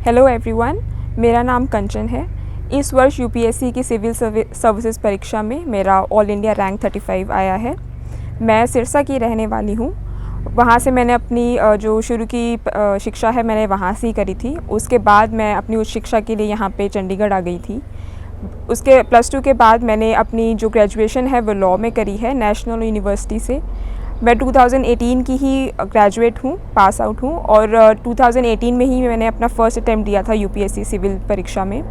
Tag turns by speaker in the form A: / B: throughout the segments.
A: Hello everyone, मेरा नाम कंचन है। इस वर्ष यूपीएससी की सिविल सर्विसेज परीक्षा में मेरा ऑल इंडिया रैंक 35 आया है। मैं सिरसा की रहने वाली हूँ। वहाँ से मैंने अपनी जो शुरू की शिक्षा है मैंने वहाँ से ही करी थी। उसके बाद मैं अपनी उच्च शिक्षा के लिए यहाँ पे चंडीगढ़ आ गई थी। उसके +2 के बाद मैंने अपनी जो ग्रेजुएशन है वो लॉ में करी है नेशनल यूनिवर्सिटी से। मैं 2018 की ही ग्रेजुएट हूँ, पास आउट हूँ, और 2018 में ही मैंने अपना फर्स्ट अटैम्प्ट दिया था यूपीएससी सिविल परीक्षा में।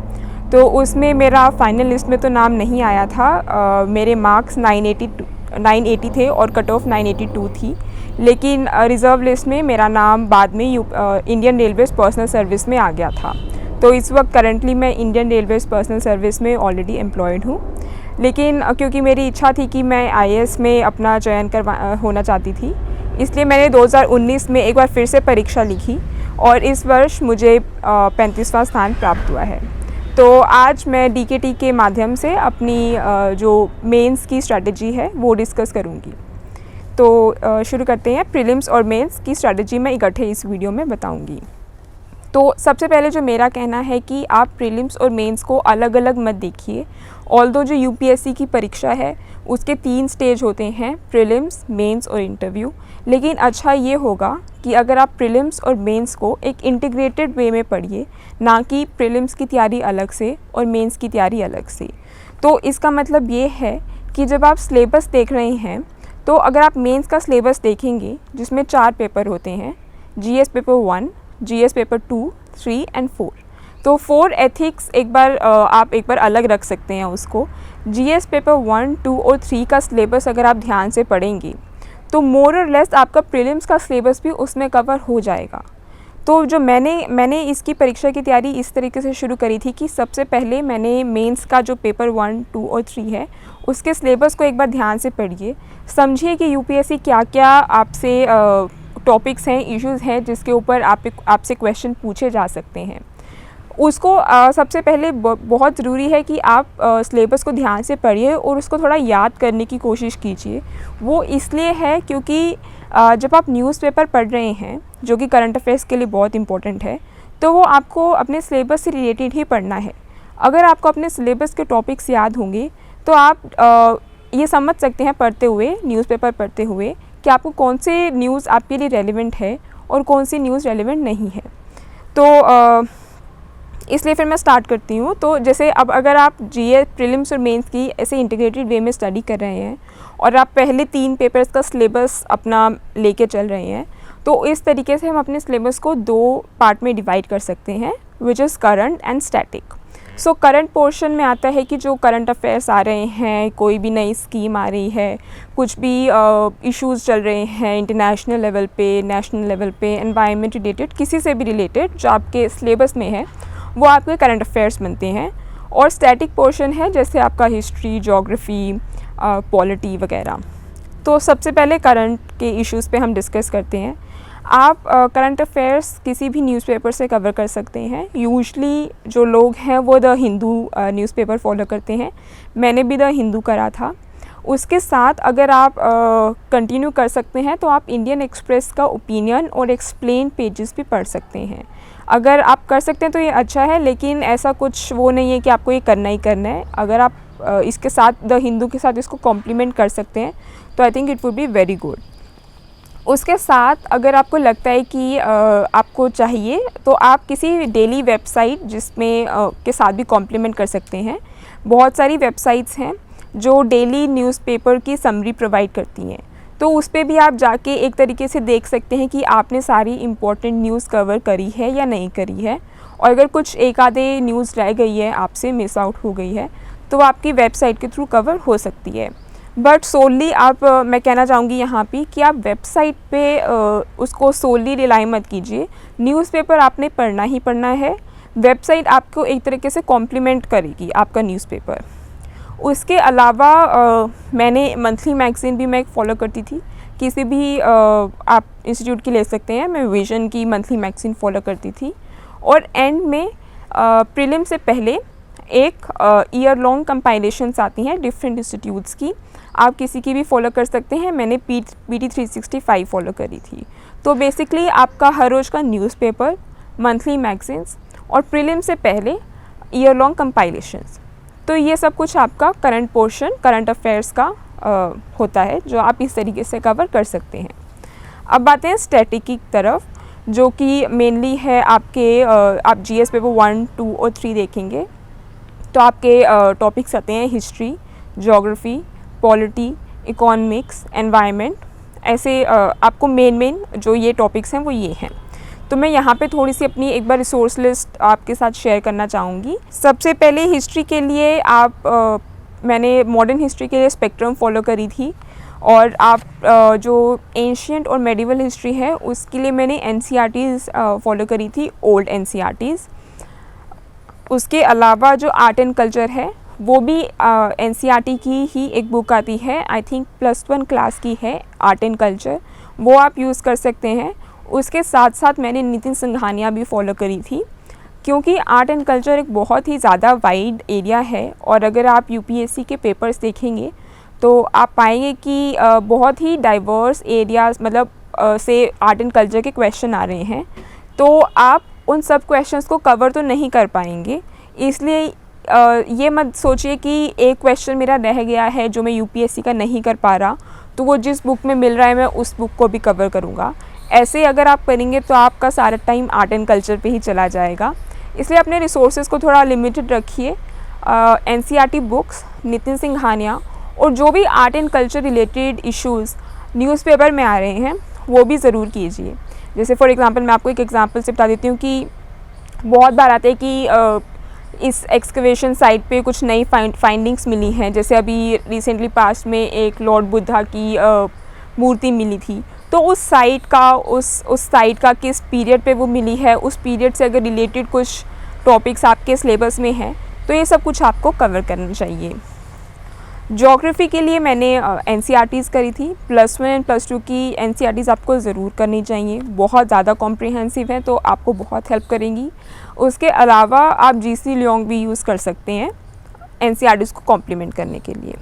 A: तो उसमें मेरा फाइनल लिस्ट में तो नाम नहीं आया था। मेरे मार्क्स 980 थे और कट ऑफ 982 थी, लेकिन रिज़र्व लिस्ट में मेरा नाम बाद में इंडियन रेलवेज़ पर्सनल सर्विस में आ गया था। तो इस वक्त करंटली मैं इंडियन रेलवेज़ पर्सनल सर्विस में ऑलरेडी एम्प्लॉयड हूँ। लेकिन क्योंकि मेरी इच्छा थी कि मैं आईएएस में अपना चयन होना चाहती थी, इसलिए मैंने 2019 में एक बार फिर से परीक्षा लिखी और इस वर्ष मुझे 35वां स्थान प्राप्त हुआ है। तो आज मैं डीकेटी के माध्यम से अपनी जो मेंस की स्ट्रैटेजी है वो डिस्कस करूँगी। तो शुरू करते हैं। प्रीलिम्स और मेंस की स्ट्रैटेजी मैं इकट्ठे इस वीडियो में बताऊँगी। तो सबसे पहले जो मेरा कहना है कि आप प्रीलिम्स और मेंस को अलग अलग मत देखिए। ऑल्दो जो यूपीएससी की परीक्षा है उसके 3 स्टेज होते हैं, प्रीलिम्स, मेंस और इंटरव्यू। लेकिन अच्छा ये होगा कि अगर आप प्रीलिम्स और मेंस को एक इंटीग्रेटेड वे में पढ़िए, ना कि प्रीलिम्स की तैयारी अलग से और मेंस की तैयारी अलग से। तो इसका मतलब ये है कि जब आप सिलेबस देख रहे हैं तो अगर आप मेंस का सिलेबस देखेंगे जिसमें 4 पेपर होते हैं, GS paper 1, GS paper 2, 3 and 4। तो 4 एथिक्स आप एक बार अलग रख सकते हैं उसको। जीएस पेपर 1, 2 और 3 का सिलेबस अगर आप ध्यान से पढ़ेंगे तो मोर और लेस आपका प्रीलिम्स का सिलेबस भी उसमें कवर हो जाएगा। तो जो मैंने इसकी परीक्षा की तैयारी इस तरीके से शुरू करी थी कि सबसे पहले मैंने मेंस का जो पेपर 1, 2 और 3 है उसके सिलेबस को एक बार ध्यान से पढ़िए, समझिए कि यूपीएससी क्या क्या आपसे टॉपिक्स हैं, इश्यूज़ हैं जिसके ऊपर आपसे क्वेश्चन पूछे जा सकते हैं। उसको सबसे पहले बहुत ज़रूरी है कि आप सिलेबस को ध्यान से पढ़िए और उसको थोड़ा याद करने की कोशिश कीजिए। वो इसलिए है क्योंकि जब आप न्यूज़पेपर पढ़ रहे हैं जो कि करंट अफेयर्स के लिए बहुत इंपॉर्टेंट है, तो वो आपको अपने सिलेबस से रिलेटेड ही पढ़ना है। अगर आपको अपने सिलेबस के टॉपिक्स याद होंगे तो आप ये समझ सकते हैं पढ़ते हुए, न्यूज़पेपर पढ़ते हुए, कि आपको कौन से न्यूज़ आपके लिए रेलिवेंट है और कौन सी न्यूज़ रेलिवेंट नहीं है। तो इसलिए फिर मैं स्टार्ट करती हूँ। तो जैसे अब अगर आप जीएस प्रीलिम्स और मेंस की ऐसे इंटीग्रेटेड वे में स्टडी कर रहे हैं और आप पहले 3 पेपर्स का सिलेबस अपना लेके चल रहे हैं, तो इस तरीके से हम अपने सिलेबस को 2 पार्ट में डिवाइड कर सकते हैं, which is current and static. So current portion में आता है कि जो करंट अफेयर्स आ रहे हैं, कोई भी नई स्कीम आ रही है, कुछ भी इश्यूज़ चल रहे हैं इंटरनेशनल लेवल पे, नेशनल लेवल पे, एनवायरनमेंट रिलेटेड, किसी से भी रिलेटेड जो आपके सिलेबस में है वो आपके करंट अफेयर्स बनते हैं। और स्टैटिक पोर्शन है जैसे आपका हिस्ट्री, ज्योग्राफी, पॉलिटी वगैरह। तो सबसे पहले करंट के इश्यूज़ पे हम डिस्कस करते हैं। आप करंट अफेयर्स किसी भी न्यूज़पेपर से कवर कर सकते हैं। यूजुअली जो लोग हैं वो द हिंदू न्यूज़पेपर फॉलो करते हैं। मैंने भी द हिंदू करा था। उसके साथ अगर आप कंटिन्यू कर सकते हैं तो आप इंडियन एक्सप्रेस का ओपिनियन और एक्सप्लेन पेजेस भी पढ़ सकते हैं। अगर आप कर सकते हैं तो ये अच्छा है, लेकिन ऐसा कुछ वो नहीं है कि आपको ये करना ही करना है। अगर आप इसके साथ द हिंदू के साथ इसको कॉम्प्लीमेंट कर सकते हैं तो I think it would be very good. उसके साथ अगर आपको लगता है कि आपको चाहिए तो आप किसी डेली वेबसाइट जिसमें के साथ भी कॉम्प्लीमेंट कर सकते हैं। बहुत सारी वेबसाइट्स हैं जो डेली न्यूज़पेपर की समरी प्रोवाइड करती हैं, तो उस पर भी आप जाके एक तरीके से देख सकते हैं कि आपने सारी इम्पोर्टेंट न्यूज़ कवर करी है या नहीं करी है। और अगर कुछ एक आधे न्यूज़ रह गई है, आपसे मिस आउट हो गई है, तो आपकी वेबसाइट के थ्रू कवर हो सकती है। बट सोली मैं कहना चाहूँगी यहाँ पे कि आप वेबसाइट पे उसको सोली रिलाई मत कीजिए। न्यूज़पेपर आपने पढ़ना ही पढ़ना है। वेबसाइट आपको एक तरीके से कॉम्प्लीमेंट करेगी आपका न्यूज़पेपर। उसके अलावा मैंने मंथली मैगज़ीन भी मैं फॉलो करती थी। किसी भी आप इंस्टीट्यूट की ले सकते हैं। मैं विजन की मंथली मैगज़ीन फॉलो करती थी। और एंड में प्रीलिम से पहले एक ईयर लॉन्ग कंपाइलेशंस आती हैं डिफरेंट इंस्टीट्यूट्स की, आप किसी की भी फॉलो कर सकते हैं। मैंने PT 365 फॉलो करी थी। तो बेसिकली आपका हर रोज़ का न्यूज़पेपर, मंथली मैगज़ीन्स और प्रीलिम से पहले ईयर लॉन्ग कंपाइलेशंस। तो ये सब कुछ आपका करंट पोर्शन, करंट अफेयर्स का होता है, जो आप इस तरीके से कवर कर सकते हैं। अब आते हैं स्टैटिक की तरफ, जो कि मेनली है आपके आप जीएस पेपर 1, 2 और 3 देखेंगे तो आपके टॉपिक्स आते हैं history, geography, polity, economics, environment. ऐसे आपको मेन जो ये टॉपिक्स हैं वो ये हैं। तो मैं यहाँ पे थोड़ी सी अपनी एक बार रिसोर्स लिस्ट आपके साथ शेयर करना चाहूँगी। सबसे पहले हिस्ट्री के लिए मैंने मॉडर्न हिस्ट्री के लिए स्पेक्ट्रम फॉलो करी थी, और आप जो एंशियंट और मेडिवल हिस्ट्री है उसके लिए मैंने एनसीईआरटीज़ फॉलो करी थी, ओल्ड एनसीईआरटीज़। उसके अलावा जो आर्ट एंड कल्चर है वो भी एनसीईआरटी की ही एक बुक आती है, आई थिंक +1 क्लास की है, आर्ट एंड कल्चर, वो आप यूज़ कर सकते हैं। उसके साथ साथ मैंने नितिन सिंघानिया भी फॉलो करी थी, क्योंकि आर्ट एंड कल्चर एक बहुत ही ज़्यादा वाइड एरिया है, और अगर आप यूपीएससी के पेपर्स देखेंगे तो आप पाएंगे कि बहुत ही डाइवर्स एरियाज़ मतलब से आर्ट एंड कल्चर के क्वेश्चन आ रहे हैं, तो आप उन सब क्वेश्चंस को कवर तो नहीं कर पाएंगे। इसलिए ये मत सोचिए कि एक क्वेश्चन मेरा रह गया है जो मैं यूपीएससी का नहीं कर पा रहा, तो वो जिस बुक में मिल रहा है मैं उस बुक को भी कवर करूँगा। ऐसे अगर आप करेंगे तो आपका सारा टाइम आर्ट एंड कल्चर पे ही चला जाएगा। इसलिए अपने रिसोर्सेज को थोड़ा लिमिटेड रखिए। एनसीईआरटी बुक्स, नितिन सिंघानिया, और जो भी art and culture related issues newspaper में आ रहे हैं वो भी ज़रूर कीजिए। जैसे फॉर एग्ज़ाम्पल मैं आपको एक एग्ज़ाम्पल से बता देती हूँ कि बहुत बार आते हैं कि इस एक्सकवेशन साइट पे कुछ नई फाइंडिंग्स मिली हैं। जैसे अभी रिसेंटली पास्ट में एक लॉर्ड बुद्धा की मूर्ति मिली थी, तो उस साइट का किस पीरियड पे वो मिली है, उस पीरियड से अगर रिलेटेड कुछ टॉपिक्स आपके सिलेबस में हैं तो ये सब कुछ आपको कवर करना चाहिए। ज्योग्राफी के लिए मैंने एनसीईआरटीज़ करी थी, +1 एंड +2 की एनसीईआरटीज़ आपको ज़रूर करनी चाहिए, बहुत ज़्यादा कॉम्प्रिहेंसिव है तो आपको बहुत हेल्प करेंगी। उसके अलावा आप जीसी लियोंग भी यूज़ कर सकते हैं एनसीईआरटीज़ को कॉम्प्लीमेंट करने के लिए।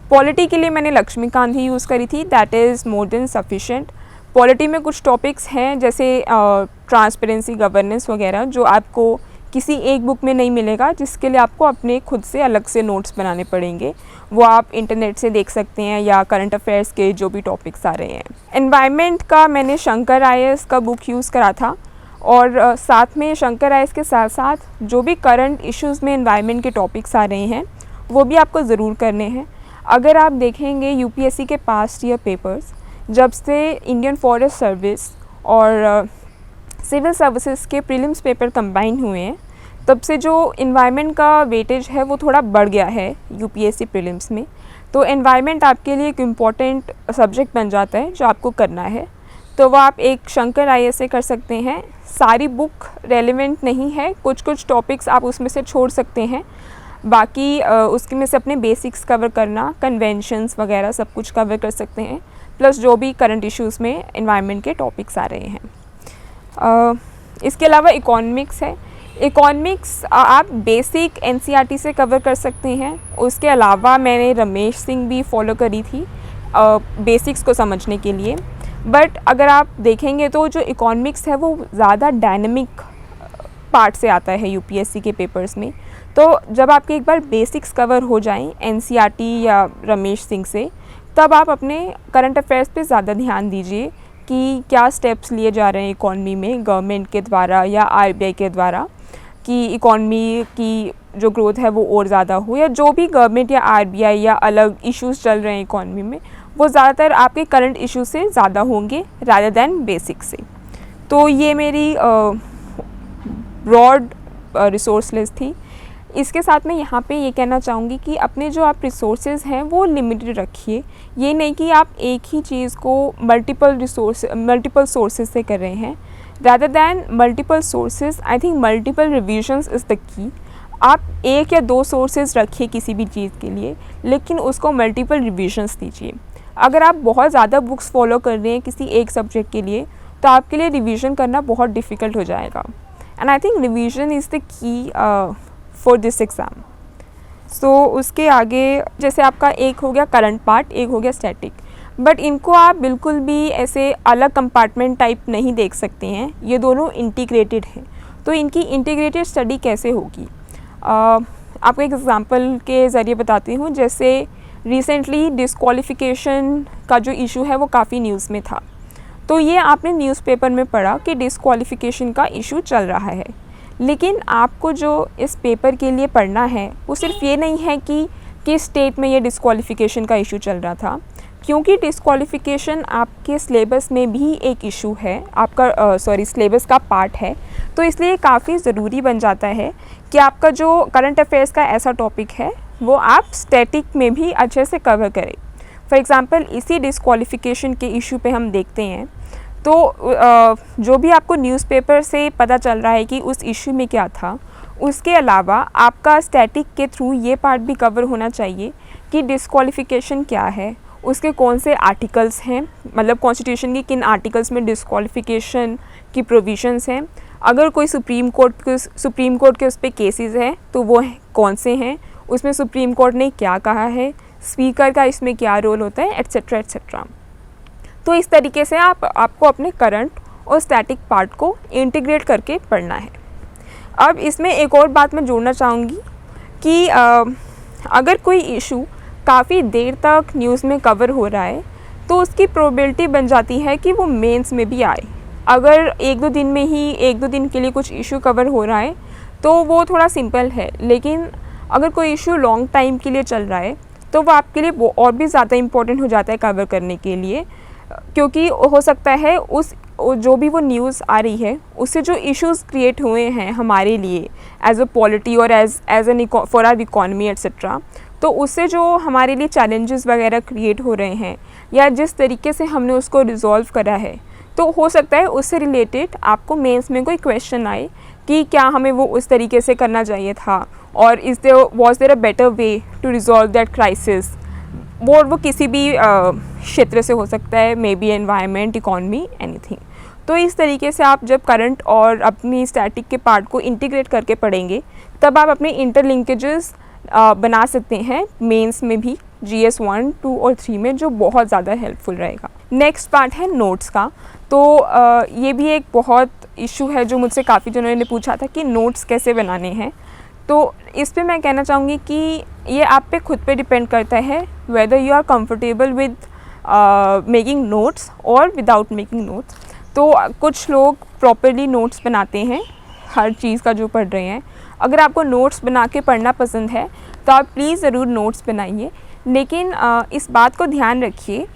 A: पॉलिटी के लिए मैंने लक्ष्मीकांत ही यूज़ करी थी, that is more than sufficient. Polity में कुछ टॉपिक्स हैं जैसे ट्रांसपेरेंसी, गवर्नेंस वगैरह, जो आपको किसी एक बुक में नहीं मिलेगा, जिसके लिए आपको अपने खुद से अलग से नोट्स बनाने पड़ेंगे। वो आप इंटरनेट से देख सकते हैं या करंट अफेयर्स के जो भी टॉपिक्स आ रहे हैं। एनवायरनमेंट का मैंने शंकर आईएएस का बुक यूज़ करा था, और साथ में शंकर आईएएस के साथ साथ जो भी करंट इश्यूज़ में एनवायरनमेंट के टॉपिक्स आ रहे हैं वो भी आपको ज़रूर करने हैं। अगर आप देखेंगे यूपीएससी के पास्ट ईयर पेपर्स, जब से इंडियन फॉरेस्ट सर्विस और सिविल सर्विसेज के प्रीलिम्स पेपर कंबाइन हुए हैं, तब से जो एनवायरनमेंट का वेटेज है वो थोड़ा बढ़ गया है यूपीएससी प्रीलिम्स में। तो एनवायरनमेंट आपके लिए एक इम्पॉर्टेंट सब्जेक्ट बन जाता है जो आपको करना है, तो वो आप एक शंकर आईएएस से कर सकते हैं। सारी बुक रेलेवेंट नहीं है, कुछ कुछ टॉपिक्स आप उसमें से छोड़ सकते हैं, बाकी उसके में से अपने बेसिक्स कवर करना, कन्वेंशंस वगैरह सब कुछ कवर कर सकते हैं, प्लस जो भी करंट इश्यूज़ में एनवायरनमेंट के टॉपिक्स आ रहे हैं। इसके अलावा इकोनॉमिक्स है। इकोनॉमिक्स आप बेसिक एनसीईआरटी से कवर कर सकते हैं। उसके अलावा मैंने रमेश सिंह भी फॉलो करी थी बेसिक्स को समझने के लिए। बट अगर आप देखेंगे तो जो इकोनॉमिक्स है वो ज़्यादा डायनेमिक पार्ट से आता है यूपीएससी के पेपर्स में। तो जब आपके एक बार बेसिक्स कवर हो जाएं एनसीईआरटी या रमेश सिंह से, तब आप अपने करंट अफेयर्स पे ज़्यादा ध्यान दीजिए कि क्या स्टेप्स लिए जा रहे हैं इकॉनमी में गवर्नमेंट के द्वारा या आरबीआई के द्वारा, कि इकॉनमी की जो ग्रोथ है वो और ज़्यादा हो, या जो भी गवर्नमेंट या आरबीआई या अलग इश्यूज़ चल रहे हैं इकॉनमी में वो ज़्यादातर आपके करंट इशू से ज़्यादा होंगे रादर दैन बेसिक से। तो ये मेरी ब्रॉड रिसोर्स लिस्ट थी। इसके साथ मैं यहाँ पे ये कहना चाहूँगी कि अपने जो आप रिसोर्सेज हैं वो लिमिटेड रखिए। ये नहीं कि आप एक ही चीज़ को मल्टीपल सोर्सेज से कर रहे हैं, rather than multiple sources. I think multiple revisions is the की। आप एक या दो सोर्सेज रखिए किसी भी चीज़ के लिए, लेकिन उसको मल्टीपल रिविजन्स दीजिए। अगर आप बहुत ज़्यादा बुक्स फॉलो कर रहे हैं किसी एक सब्जेक्ट के लिए, तो आपके लिए रिवीजन करना बहुत डिफ़िकल्ट हो जाएगा। And I think revision is the key for this exam. So उसके आगे जैसे आपका एक हो गया करंट पार्ट, एक हो गया स्टैटिक, बट इनको आप बिल्कुल भी ऐसे अलग कंपार्टमेंट टाइप नहीं देख सकते हैं, ये दोनों इंटीग्रेटेड हैं। तो इनकी इंटीग्रेटेड स्टडी कैसे होगी। आपको एक एग्ज़ाम्पल के ज़रिए बताती हूँ। जैसे रिसेंटली डिस्क्वालिफ़िकेशन का जो इशू है वो काफ़ी न्यूज़ में था, तो ये आपने न्यूज़पेपर में पढ़ा कि डिस्क्वालिफ़िकेशन का इशू चल रहा है, लेकिन आपको जो इस पेपर के लिए पढ़ना है वो सिर्फ ये नहीं है कि किस स्टेट में ये डिस्क्वालिफ़िकेशन का इशू चल रहा था, क्योंकि डिस्क्वालिफ़िकेशन आपके सिलेबस में भी एक इशू है, आपका सिलेबस का पार्ट है। तो इसलिए काफ़ी ज़रूरी बन जाता है कि आपका जो करंट अफेयर्स का ऐसा टॉपिक है वो आप स्टैटिक में भी अच्छे से कवर करें। फॉर एग्ज़ाम्पल इसी डिस्क्वालिफ़िकेशन के इशू पे हम देखते हैं, तो जो भी आपको न्यूज़पेपर से पता चल रहा है कि उस इशू में क्या था, उसके अलावा आपका स्टैटिक के थ्रू ये पार्ट भी कवर होना चाहिए कि डिस्क्वालिफ़िकेशन क्या है, उसके कौन से आर्टिकल्स हैं, मतलब कॉन्स्टिट्यूशन के किन आर्टिकल्स में डिस्क्वालिफ़िकेशन की प्रोविजंस हैं, अगर कोई सुप्रीम कोर्ट के उस पर केसेस हैं तो वो कौन से हैं, उसमें सुप्रीम कोर्ट ने क्या कहा है, स्पीकर का इसमें क्या रोल होता है, एट्सेट्रा एट्सेट्रा। तो इस तरीके से आपको अपने करंट और स्टैटिक पार्ट को इंटीग्रेट करके पढ़ना है। अब इसमें एक और बात मैं जोड़ना चाहूँगी कि अगर कोई इशू काफ़ी देर तक न्यूज़ में कवर हो रहा है तो उसकी प्रोबेबिलिटी बन जाती है कि वो मेंस में भी आए। अगर एक दो दिन के लिए कुछ इशू कवर हो रहा है तो वो थोड़ा सिंपल है, लेकिन अगर कोई इशू लॉन्ग टाइम के लिए चल रहा है तो वो आपके लिए वो और भी ज़्यादा इम्पोर्टेंट हो जाता है कवर करने के लिए, क्योंकि हो सकता है जो भी वो न्यूज़ आ रही है उससे जो इश्यूज़ क्रिएट हुए हैं हमारे लिए एज अ पॉलिटी और as an for our economy etcetera, तो उससे जो हमारे लिए चैलेंजेस वगैरह क्रिएट हो रहे हैं या जिस तरीके से हमने उसको रिजॉल्व करा है, तो हो सकता है उससे रिलेटेड आपको मेंस में कोई क्वेश्चन आए कि क्या हमें वो उस तरीके से करना चाहिए था, और was there a better way to resolve that crisis. वो किसी भी क्षेत्र से हो सकता है, maybe environment, economy, anything. तो इस तरीके से आप जब करंट और अपनी स्टैटिक के पार्ट को इंटीग्रेट करके पढ़ेंगे तब आप अपने इंटरलिंकेजेस बना सकते हैं मेंस में भी, GS 1, 2 और 3 में, जो बहुत ज़्यादा हेल्पफुल रहेगा। नेक्स्ट पार्ट है नोट्स का। तो ये भी एक बहुत इशू है जो मुझसे काफ़ी जनों ने पूछा था कि नोट्स कैसे बनाने हैं। तो इस पे मैं कहना चाहूँगी कि ये आप पे खुद पे डिपेंड करता है whether you are comfortable with making notes और विदाउट मेकिंग नोट्स। तो कुछ लोग प्रॉपरली नोट्स बनाते हैं हर चीज़ का जो पढ़ रहे हैं। अगर आपको नोट्स बना के पढ़ना पसंद है तो आप प्लीज़ ज़रूर नोट्स बनाइए, लेकिन इस बात को ध्यान रखिए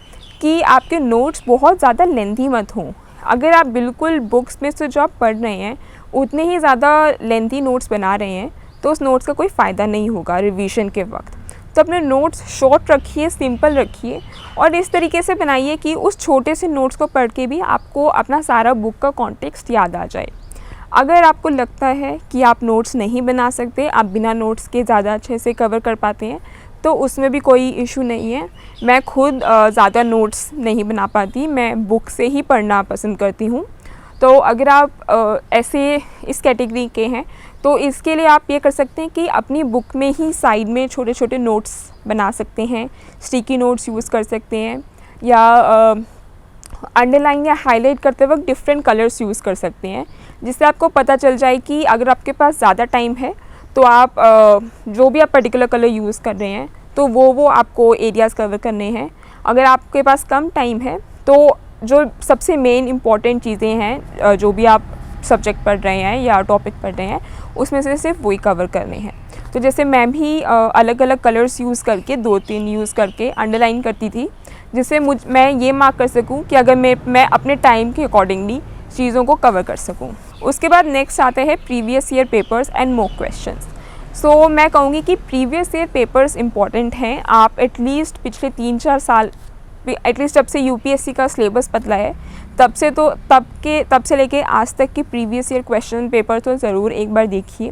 A: कि आपके नोट्स बहुत ज़्यादा लेंथी मत हों। अगर आप बिल्कुल बुक्स में से जो आप पढ़ रहे हैं उतने ही ज़्यादा लेंथी नोट्स बना रहे हैं तो उस नोट्स का कोई फ़ायदा नहीं होगा रिवीजन के वक्त। तो अपने नोट्स शॉर्ट रखिए, सिंपल रखिए, और इस तरीके से बनाइए कि उस छोटे से नोट्स को पढ़ के भी आपको अपना सारा बुक का कॉन्टेक्स्ट याद आ जाए। अगर आपको लगता है कि आप नोट्स नहीं बना सकते, आप बिना नोट्स के ज़्यादा अच्छे से कवर कर पाते हैं, तो उसमें भी कोई इशू नहीं है। मैं खुद ज़्यादा नोट्स नहीं बना पाती, मैं बुक से ही पढ़ना पसंद करती हूँ। तो अगर आप ऐसे इस कैटेगरी के हैं तो इसके लिए आप ये कर सकते हैं कि अपनी बुक में ही साइड में छोटे छोटे नोट्स बना सकते हैं, स्टिकी नोट्स यूज़ कर सकते हैं, या अंडरलाइन या हाईलाइट करते वक्त डिफरेंट कलर्स यूज़ कर सकते हैं, जिससे आपको पता चल जाए कि अगर आपके पास ज़्यादा टाइम है तो आप जो भी आप पर्टिकुलर कलर यूज़ कर रहे हैं तो वो आपको एरियाज़ कवर करने हैं। अगर आपके पास कम टाइम है तो जो सबसे मेन इम्पॉर्टेंट चीज़ें हैं, जो भी आप सब्जेक्ट पढ़ रहे हैं या टॉपिक पढ़ रहे हैं, उसमें से सिर्फ वही कवर करने हैं। तो जैसे मैं भी अलग अलग कलर्स यूज़ करके 2-3 यूज़ करके अंडरलाइन करती थी, जिससे मैं ये मार्क कर सकूं कि अगर मैं अपने टाइम के अकॉर्डिंगली चीज़ों को कवर कर सकूं। उसके बाद नेक्स्ट आते हैं previous year papers and mock questions. So मैं कहूँगी कि प्रीवियस ईयर पेपर्स इंपॉर्टेंट हैं। आप एटलीस्ट पिछले 3-4 साल, एटलीस्ट जब से UPSC का सिलेबस बदला है तब से लेके आज तक की प्रीवियस ईयर क्वेश्चन पेपर तो ज़रूर एक बार देखिए।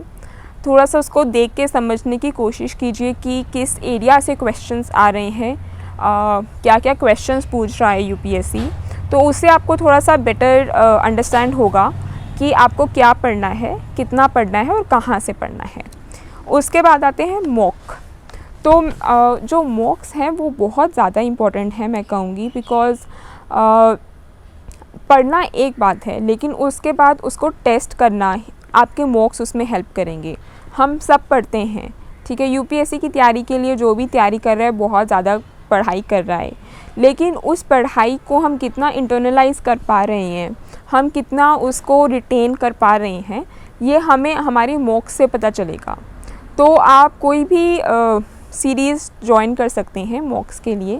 A: थोड़ा सा उसको देख के समझने की कोशिश कीजिए कि किस एरिया से क्वेश्चंस आ रहे हैं, क्या क्या क्वेश्चंस पूछ रहा है UPSC। तो उससे आपको थोड़ा सा बेटर अंडरस्टैंड होगा कि आपको क्या पढ़ना है, कितना पढ़ना है और कहाँ से पढ़ना है। उसके बाद आते हैं मॉक। तो जो मॉक्स हैं वो बहुत ज़्यादा इम्पॉर्टेंट है मैं कहूँगी, बिकॉज़ पढ़ना एक बात है लेकिन उसके बाद उसको टेस्ट करना आपके मॉक्स उसमें हेल्प करेंगे। हम सब पढ़ते हैं, ठीक है, यूपीएससी की तैयारी के लिए जो भी तैयारी कर रहा है बहुत ज़्यादा पढ़ाई कर रहा है, लेकिन उस पढ़ाई को हम कितना इंटरनलाइज कर पा रहे हैं, हम कितना उसको रिटेन कर पा रहे हैं, ये हमें हमारे मॉक्स से पता चलेगा। तो आप कोई भी सीरीज़ ज्वाइन कर सकते हैं मॉक्स के लिए।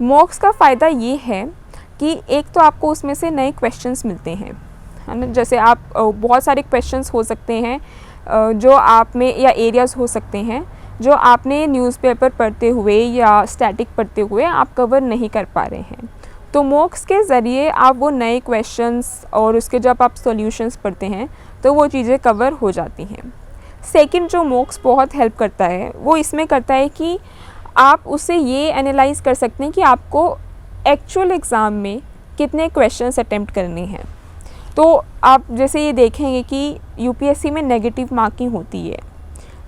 A: मॉक्स का फ़ायदा ये है कि एक तो आपको उसमें से नए क्वेश्चंस मिलते हैं, है ना। जैसे आप बहुत सारे क्वेश्चंस हो सकते हैं जो आप में, या एरियाज़ हो सकते हैं जो आपने न्यूज़पेपर पढ़ते हुए या स्टैटिक पढ़ते हुए आप कवर नहीं कर पा रहे हैं। तो मॉक्स के ज़रिए आप वो नए क्वेश्चंस और उसके जब आप सॉल्यूशंस पढ़ते हैं तो वो चीज़ें कवर हो जाती हैं। सेकंड, जो मॉक्स बहुत हेल्प करता है वो इसमें करता है कि आप उससे ये एनालाइज़ कर सकते हैं कि आपको एक्चुअल एग्ज़ाम में कितने क्वेश्चंस अटेम्प्ट करने हैं। तो आप जैसे ये देखेंगे कि यूपीएससी में नेगेटिव मार्किंग होती है,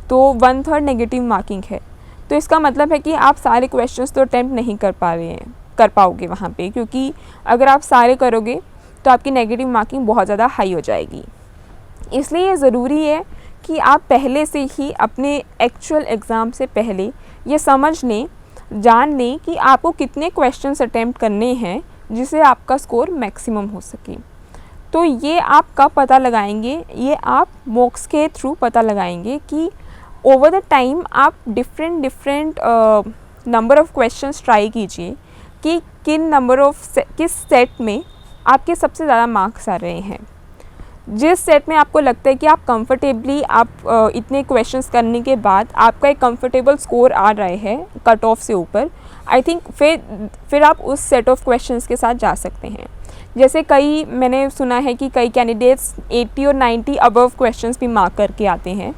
A: तो 1/3 नेगेटिव मार्किंग है। तो इसका मतलब है कि आप सारे क्वेश्चंस तो अटेम्प्ट नहीं कर पाओगे वहाँ पे, क्योंकि अगर आप सारे करोगे तो आपकी नेगेटिव मार्किंग बहुत ज़्यादा हाई हो जाएगी। इसलिए ये ज़रूरी है कि आप पहले से ही अपने एक्चुअल एग्ज़ाम से पहले ये समझ लें, जान लें कि आपको कितने क्वेश्चंस अटेम्प्ट करने हैं जिससे आपका स्कोर मैक्सिमम हो सके। तो ये आप कब पता लगाएंगे, ये आप मॉक्स के थ्रू पता लगाएंगे कि ओवर द टाइम आप different number of questions try कीजिए कि किस सेट में आपके सबसे ज़्यादा मार्क्स आ रहे हैं। जिस सेट में आपको लगता है कि आप कंफर्टेबली इतने क्वेश्चंस करने के बाद आपका एक कंफर्टेबल स्कोर आ रहा है कट ऑफ से ऊपर, आई थिंक फिर आप उस सेट ऑफ क्वेश्चंस के साथ जा सकते हैं। जैसे मैंने सुना है कि कई कैंडिडेट्स 80 और 90 अबव क्वेश्चंस भी मार्क करके आते हैं।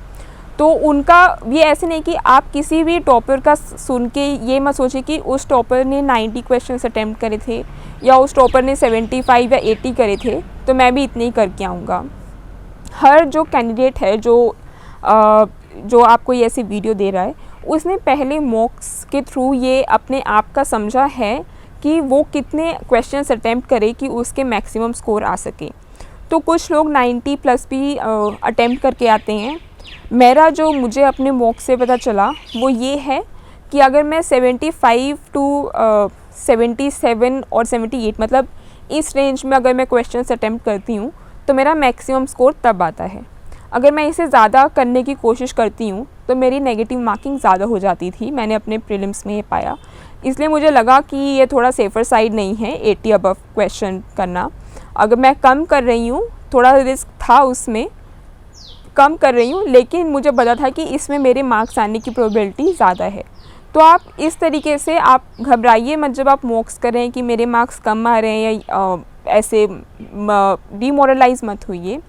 A: तो उनका ये ऐसे नहीं कि आप किसी भी टॉपर का सुन के ये मत सोचिए कि उस टॉपर ने 90 क्वेश्चंस अटेम्प्ट करे थे या उस टॉपर ने 75 या 80 करे थे तो मैं भी इतने ही करके आऊँगा। हर जो कैंडिडेट है जो आपको ये ऐसी वीडियो दे रहा है, उसने पहले मॉक्स के थ्रू ये अपने आप का समझा है कि वो कितने क्वेश्चंस अटेम्प्ट करे कि उसके मैक्सिमम स्कोर आ सके। तो कुछ लोग 90 प्लस भी अटेम्प्ट करके आते हैं। मुझे अपने मॉक्स से पता चला वो ये है कि अगर मैं 75 टू 77 और 78 मतलब इस रेंज में अगर मैं क्वेश्चंस अटेम्प्ट करती हूँ तो मेरा मैक्सिमम स्कोर तब आता है। अगर मैं इसे ज़्यादा करने की कोशिश करती हूँ तो मेरी नेगेटिव मार्किंग ज़्यादा हो जाती थी। मैंने अपने प्रीलिम्स में ये पाया, इसलिए मुझे लगा कि ये थोड़ा सेफ़र साइड नहीं है 80 अबव क्वेश्चन करना। अगर मैं कम कर रही हूँ, थोड़ा रिस्क था उसमें, कम कर रही हूँ, लेकिन मुझे पता था कि इसमें मेरे मार्क्स आने की प्रोबेबिलिटी ज़्यादा है। तो आप इस तरीके से आप घबराइए मत जब आप मॉक्स कर रहे हैं कि मेरे मार्क्स कम आ रहे हैं या ऐसे डीमोरलाइज मत होइए।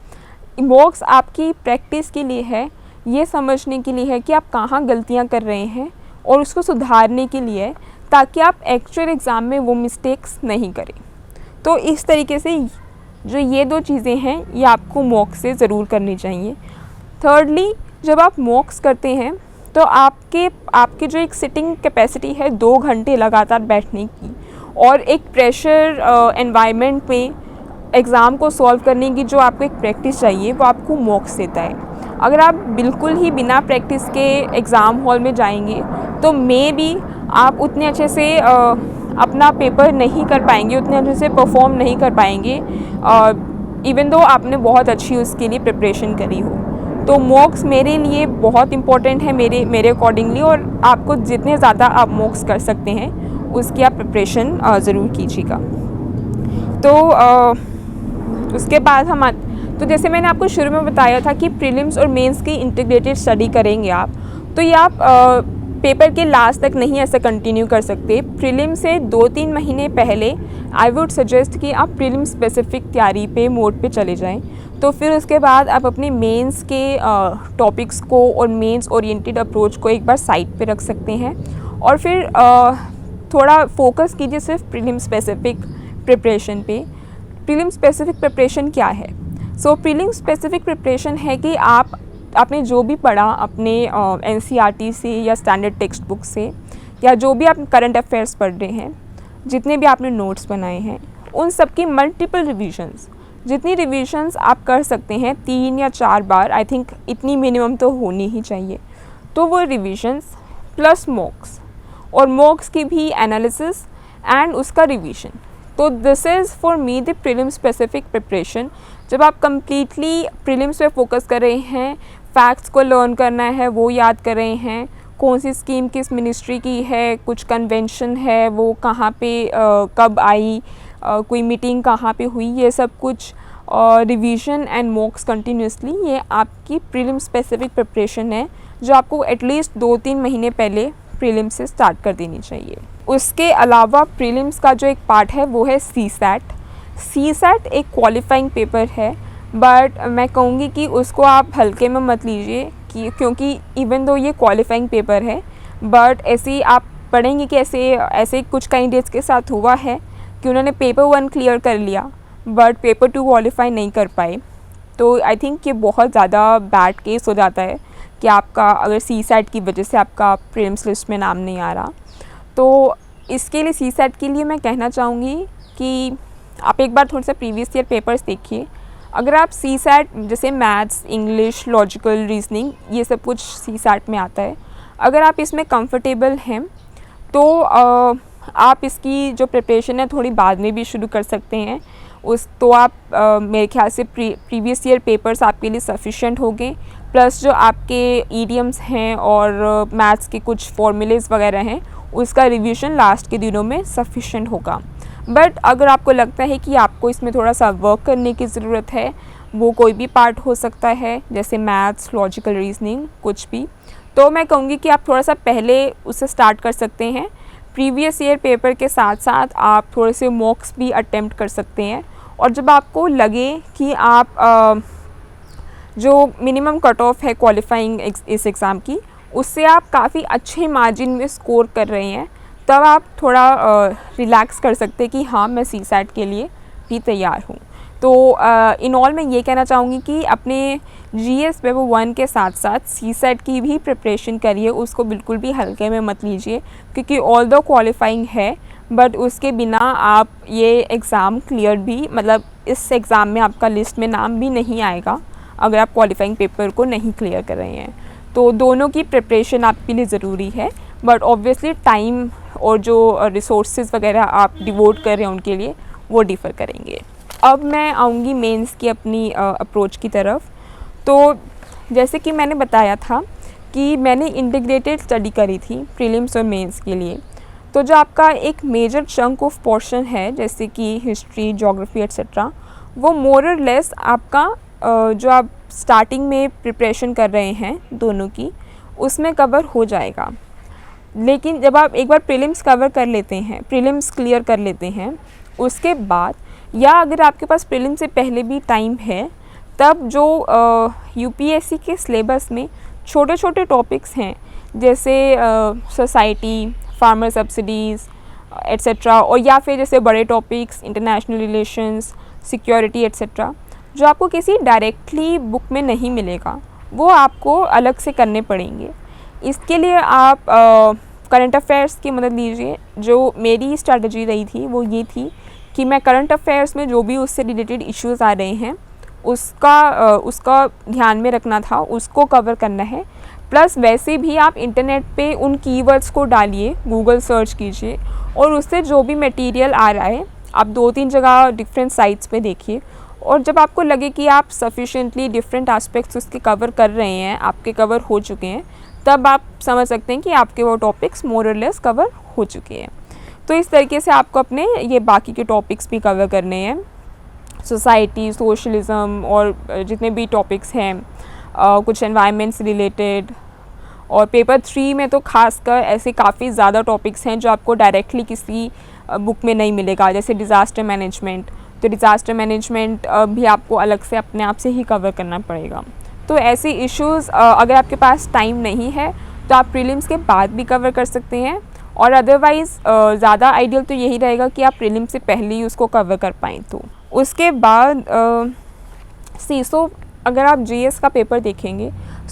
A: मॉक्स आपकी प्रैक्टिस के लिए है, ये समझने के लिए है कि आप कहाँ गलतियाँ कर रहे हैं और उसको सुधारने के लिए, ताकि आप एक्चुअल एग्ज़ाम में वो मिस्टेक्स नहीं करें। तो इस तरीके से जो ये दो चीज़ें हैं ये आपको मॉक्स से ज़रूर करनी चाहिए। थर्डली, जब आप मॉक्स करते हैं तो आपके जो एक सिटिंग कैपेसिटी है 2 घंटे लगातार बैठने की और एक प्रेशर एनवायरनमेंट में एग्ज़ाम को सॉल्व करने की जो आपको एक प्रैक्टिस चाहिए वो आपको मॉक्स देता है। अगर आप बिल्कुल ही बिना प्रैक्टिस के एग्ज़ाम हॉल में जाएंगे तो भी आप उतने अच्छे से अपना पेपर नहीं कर पाएंगे, उतने अच्छे से परफॉर्म नहीं कर पाएंगे इवन दो आपने बहुत अच्छी उसके लिए प्रिपरेशन करी हो। तो मॉक्स मेरे लिए बहुत इम्पोर्टेंट है मेरे अकॉर्डिंगली, और आपको जितने ज़्यादा आप मॉक्स कर सकते हैं उसकी आप प्रिपरेशन ज़रूर कीजिएगा। तो उसके बाद तो जैसे मैंने आपको शुरू में बताया था कि प्रीलिम्स और मेंस की इंटीग्रेटेड स्टडी करेंगे आप, तो ये आप पेपर के लास्ट तक नहीं ऐसा कंटिन्यू कर सकते। प्रीलिम से 2-3 महीने पहले आई वुड सजेस्ट कि आप प्रीलिम स्पेसिफिक तैयारी पे मोड पे चले जाएं। तो फिर उसके बाद आप अपने मेंस के टॉपिक्स को और मेंस ओरिएंटेड अप्रोच को एक बार साइड पे रख सकते हैं और फिर थोड़ा फोकस कीजिए सिर्फ प्रीलिम स्पेसिफिक प्रिपरेशन पे। प्रीलिम स्पेसिफिक प्रिपरेशन क्या है? प्रीलिम स्पेसिफिक प्रिपरेशन है कि आपने जो भी पढ़ा अपने NCERT से या स्टैंडर्ड टेक्स्ट बुक से, या जो भी आप करंट अफेयर्स पढ़ रहे हैं, जितने भी आपने नोट्स बनाए हैं, उन सब की मल्टीपल रिविजन्स, जितनी रिविजन्स आप कर सकते हैं 3 या 4 बार, आई थिंक इतनी मिनिमम तो होनी ही चाहिए। तो वो रिविजन्स प्लस मॉक्स, और मॉक्स की भी एनालिसिस एंड उसका रिवीजन। तो this is for me the prelim specific preparation. जब आप कम्प्लीटली प्रीलिम्स पे फोकस कर रहे हैं, फैक्ट्स को लर्न करना है, वो याद कर रहे हैं, कौन सी स्कीम किस मिनिस्ट्री की है, कुछ कन्वेंशन है वो कहाँ पे कब आई, कोई मीटिंग कहाँ पे हुई, ये सब कुछ रिवीजन एंड मॉक्स कंटिन्यूसली, ये आपकी प्रीलिम स्पेसिफिक प्रिपरेशन है जो आपको एटलीस्ट 2-3 महीने पहले प्रीलिम्स से स्टार्ट कर देनी चाहिए। उसके अलावा प्रीलिम्स का जो एक पार्ट है वो है CSAT एक क्वालिफाइंग पेपर है, बट मैं कहूँगी कि उसको आप हल्के में मत लीजिए क्योंकि इवन दो ये क्वालिफाइंग पेपर है, बट ऐसे ही आप पढ़ेंगे कि ऐसे कुछ कैंडिडेट्स के साथ हुआ है कि उन्होंने पेपर 1 क्लियर कर लिया बट पेपर 2 क्वालिफाई नहीं कर पाए। तो आई थिंक ये बहुत ज़्यादा बैड केस हो जाता है कि आपका अगर CSAT की वजह से आपका प्रीलिम्स लिस्ट में नाम नहीं आ रहा। तो इसके लिए CSAT के लिए मैं कहना चाहूँगी कि आप एक बार थोड़ा सा प्रीवियस ईयर पेपर्स देखिए। अगर आप CSAT जैसे मैथ्स, इंग्लिश, लॉजिकल, रीजनिंग, ये सब कुछ CSAT में आता है, अगर आप इसमें कंफर्टेबल हैं तो आप इसकी जो प्रिपरेशन है थोड़ी बाद में भी शुरू कर सकते हैं। तो आप मेरे ख्याल से प्रीवियस ईयर पेपर्स आपके लिए सफिशेंट होंगे, प्लस जो आपके ईडियम्स हैं और मैथ्स के कुछ फॉर्मूलेज़ वगैरह हैं उसका रिवीजन लास्ट के दिनों में सफिशेंट होगा। बट अगर आपको लगता है कि आपको इसमें थोड़ा सा वर्क करने की ज़रूरत है, वो कोई भी पार्ट हो सकता है जैसे मैथ्स, लॉजिकल, रीजनिंग, कुछ भी, तो मैं कहूँगी कि आप थोड़ा सा पहले उससे स्टार्ट कर सकते हैं। प्रीवियस ईयर पेपर के साथ साथ आप थोड़े से मॉक्स भी अटेम्प्ट कर सकते हैं, और जब आपको लगे कि आप जो मिनिमम कट ऑफ है क्वालिफाइंग इस एग्ज़ाम की, उससे आप काफ़ी अच्छे मार्जिन में स्कोर कर रहे हैं, तब आप थोड़ा रिलैक्स कर सकते हैं कि हाँ मैं CSAT के लिए भी तैयार हूँ। तो इन ऑल मैं ये कहना चाहूँगी कि अपने GS पेपर 1 के साथ साथ CSAT की भी प्रिपरेशन करिए, उसको बिल्कुल भी हल्के में मत लीजिए, क्योंकि ऑल दो क्वालिफाइंग है बट उसके बिना आप ये एग्ज़ाम क्लियर भी, मतलब इस एग्ज़ाम में आपका लिस्ट में नाम भी नहीं आएगा अगर आप क्वालिफाइंग पेपर को नहीं क्लियर कर रहे हैं। तो दोनों की प्रिपरेशन आपके लिए ज़रूरी है, बट ऑब्वियसली टाइम और जो रिसोर्सेज वगैरह आप डिवोट कर रहे हैं उनके लिए वो डिफ़र करेंगे। अब मैं आऊँगी मेंस की अपनी अप्रोच की तरफ। तो जैसे कि मैंने बताया था कि मैंने इंटीग्रेटेड स्टडी करी थी प्रीलिम्स और मेंस के लिए। तो जो आपका एक मेजर चंक ऑफ पोर्शन है जैसे कि हिस्ट्री, ज्योग्राफी एट्सेट्रा, वो मोर और लेस आपका जो आप स्टार्टिंग में प्रिपरेशन कर रहे हैं दोनों की, उसमें कवर हो जाएगा। लेकिन जब आप एक बार प्रीलिम्स कवर कर लेते हैं, प्रीलिम्स क्लियर कर लेते हैं, उसके बाद या अगर आपके पास प्रीलिम से पहले भी टाइम है, तब जो UPSC के सिलेबस में छोटे छोटे टॉपिक्स हैं जैसे सोसाइटी, फार्मर सब्सिडीज़ एट्सेट्रा, और या फिर जैसे बड़े topics international relations, security etcetera, जो आपको किसी डायरेक्टली बुक में नहीं मिलेगा, वो आपको अलग से करने पड़ेंगे। इसके लिए आप करंट अफेयर्स की मदद लीजिए। जो मेरी स्ट्रैटेजी रही थी वो ये थी कि मैं करंट अफेयर्स में जो भी उससे रिलेटेड इश्यूज़ आ रहे हैं उसका ध्यान में रखना था, उसको कवर करना है। प्लस वैसे भी आप इंटरनेट पे उन कीवर्ड्स को डालिए, गूगल सर्च कीजिए, और उससे जो भी मटेरियल आ रहा है आप 2-3 जगह डिफरेंट साइट्स पे देखिए, और जब आपको लगे कि आप सफिशेंटली डिफरेंट एस्पेक्ट्स उसके कवर कर रहे हैं, आपके कवर हो चुके हैं, तब आप समझ सकते हैं कि आपके वो टॉपिक्स मोर और लेस कवर हो चुके हैं। तो इस तरीके से आपको अपने ये बाकी के टॉपिक्स भी कवर करने हैं, सोसाइटी, सोशलिज़म और जितने भी टॉपिक्स हैं, कुछ एनवायरनमेंट से रिलेटेड। और पेपर 3 में तो खासकर ऐसे काफ़ी ज़्यादा टॉपिक्स हैं जो आपको डायरेक्टली किसी बुक में नहीं मिलेगा, जैसे डिज़ास्टर मैनेजमेंट। तो डिज़ास्टर मैनेजमेंट भी आपको अलग से अपने आप से ही कवर करना पड़ेगा। तो ऐसे इश्यूज़ अगर आपके पास टाइम नहीं है तो आप प्रीलिम्स के बाद भी कवर कर सकते हैं, और अदरवाइज़ ज़्यादा आइडियल तो यही रहेगा कि आप प्रीलिम्स से पहले ही उसको कवर कर पाएँ। तो उसके बाद सीसो अगर आप GS का पेपर देखेंगे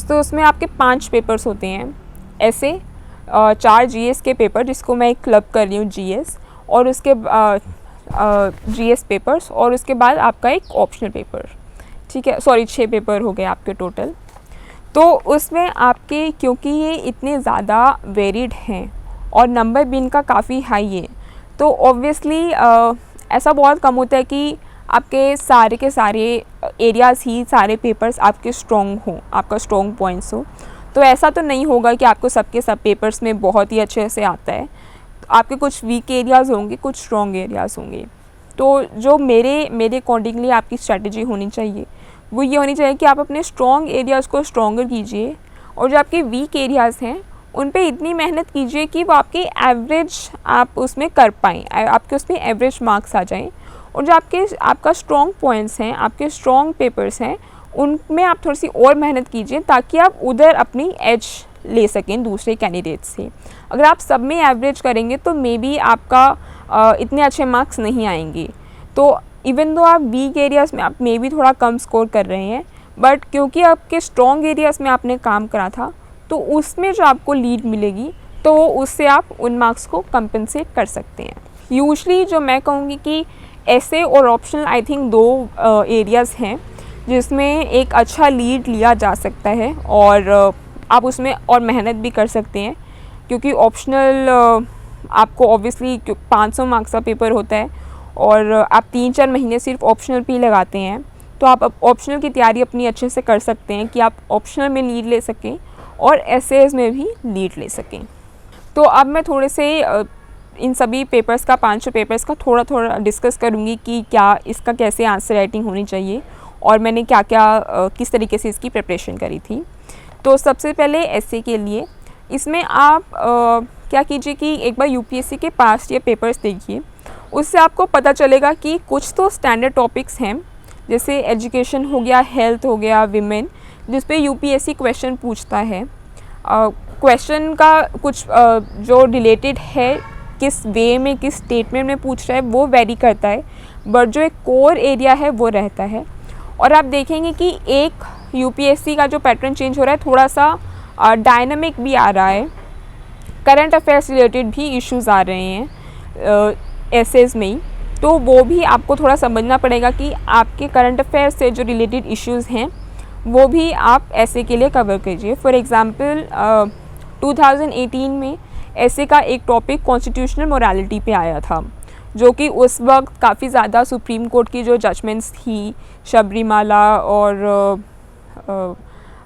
A: तो उसमें आपके 5 पेपर्स होते हैं, ऐसे 4 GS के पेपर जिसको मैं एक क्लब कर रही हूँ GS, और उसके जीएस पेपर्स और उसके बाद आपका एक ऑप्शनल पेपर, ठीक है, सॉरी 6 पेपर हो गए आपके टोटल। तो उसमें आपके क्योंकि ये इतने ज़्यादा वेरिड हैं और नंबर भी इनका काफ़ी हाई है, तो ऑब्वियसली ऐसा बहुत कम होता है कि आपके सारे के सारे एरियाज़ ही सारे पेपर्स आपके स्ट्रॉन्ग हों, आपका स्ट्रॉन्ग पॉइंट्स हो। तो ऐसा तो नहीं होगा कि आपको सबके सब पेपर्स में बहुत ही अच्छे से आता है। तो आपके कुछ वीक एरियाज़ होंगे, कुछ स्ट्रॉन्ग एरियाज़ होंगे। तो जो मेरे अकॉर्डिंगली आपकी स्ट्रैटेजी होनी चाहिए वो ये होनी चाहिए कि आप अपने स्ट्रॉन्ग एरियाज़ को स्ट्रॉन्गर कीजिए और जो आपके वीक एरियाज़ हैं उन पे इतनी मेहनत कीजिए कि वो आपके एवरेज आप उसमें कर पाएँ, आपके उसमें एवरेज मार्क्स आ जाएँ। और जो आपका स्ट्रॉन्ग पॉइंट्स हैं, आपके स्ट्रॉन्ग पेपर्स हैं, उनमें आप थोड़ी सी और मेहनत कीजिए ताकि आप उधर अपनी एज ले सकें दूसरे कैंडिडेट से। अगर आप सब में एवरेज करेंगे तो मे बी आपका इतने अच्छे मार्क्स नहीं आएंगे। तो इवन दो आप वीक एरियाज़ में आप मे बी थोड़ा कम स्कोर कर रहे हैं, बट क्योंकि आपके स्ट्रॉन्ग एरियाज़ में आपने काम करा था तो उसमें जो आपको लीड मिलेगी तो उससे आप उन मार्क्स को कंपनसेट कर सकते हैं। यूजुअली जो मैं कहूँगी कि ऐसे और ऑप्शनल आई थिंक 2 एरियाज़ हैं जिसमें एक अच्छा लीड लिया जा सकता है और आप उसमें और मेहनत भी कर सकते हैं, क्योंकि ऑप्शनल आपको ऑब्वियसली 500 मार्क्स का पेपर होता है और आप 3-4 महीने सिर्फ ऑप्शनल पे ही लगाते हैं। तो आप ऑप्शनल की तैयारी अपनी अच्छे से कर सकते हैं कि आप ऑप्शनल में लीड ले सकें और एसेज में भी लीड ले सकें। तो अब मैं थोड़े से इन सभी पेपर्स का 500 पेपर्स का थोड़ा डिस्कस करूँगी कि क्या इसका कैसे आंसर राइटिंग होनी चाहिए और मैंने क्या किस तरीके से इसकी प्रिपरेशन करी थी। तो सबसे पहले एसए के लिए इसमें आप क्या कीजिए कि एक बार यूपीएससी के पास्ट ईयर पेपर्स देखिए, उससे आपको पता चलेगा कि कुछ तो स्टैंडर्ड टॉपिक्स हैं, जैसे एजुकेशन हो गया, हेल्थ हो गया, विमेन, जिस पे यूपीएससी क्वेश्चन पूछता है। क्वेश्चन का कुछ जो रिलेटेड है, किस वे में, किस स्टेटमेंट में पूछ रहा है वो वेरी करता है, बट जो एक कोर एरिया है वो रहता है। और आप देखेंगे कि एक यूपीएससी का जो पैटर्न चेंज हो रहा है, थोड़ा सा डायनामिक भी आ रहा है, करंट अफेयर्स रिलेटेड भी इश्यूज़ आ रहे हैं एसेज में ही। तो वो भी आपको थोड़ा समझना पड़ेगा कि आपके करंट अफेयर्स से जो रिलेटेड इश्यूज़ हैं वो भी आप ऐसे के लिए कवर कीजिए। फॉर एग्ज़ाम्पल 2018 में ऐसे का एक टॉपिक कॉन्स्टिट्यूशनल मोरालिटी पे आया था, जो कि उस वक्त काफ़ी ज़्यादा सुप्रीम कोर्ट की जो जजमेंट्स थी शबरीमाला और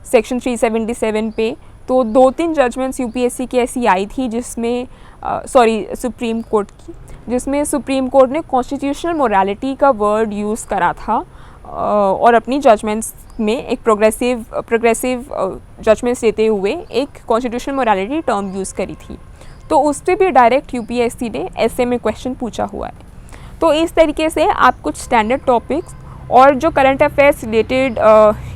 A: सेक्शन 377 पे, तो 2-3 जजमेंट्स यूपीएससी की ऐसी आई थी जिसमें सुप्रीम कोर्ट की, जिसमें सुप्रीम कोर्ट ने कॉन्स्टिट्यूशनल मोरालिटी का वर्ड यूज़ करा था और अपनी जजमेंट्स में एक प्रोग्रेसिव जजमेंट्स देते हुए एक कॉन्स्टिट्यूशनल मोरालिटी टर्म यूज़ करी थी। तो उस पर भी डायरेक्ट यूपीएससी ने ऐसे में क्वेश्चन पूछा हुआ है। तो इस तरीके से आप कुछ स्टैंडर्ड टॉपिक्स और जो current affairs related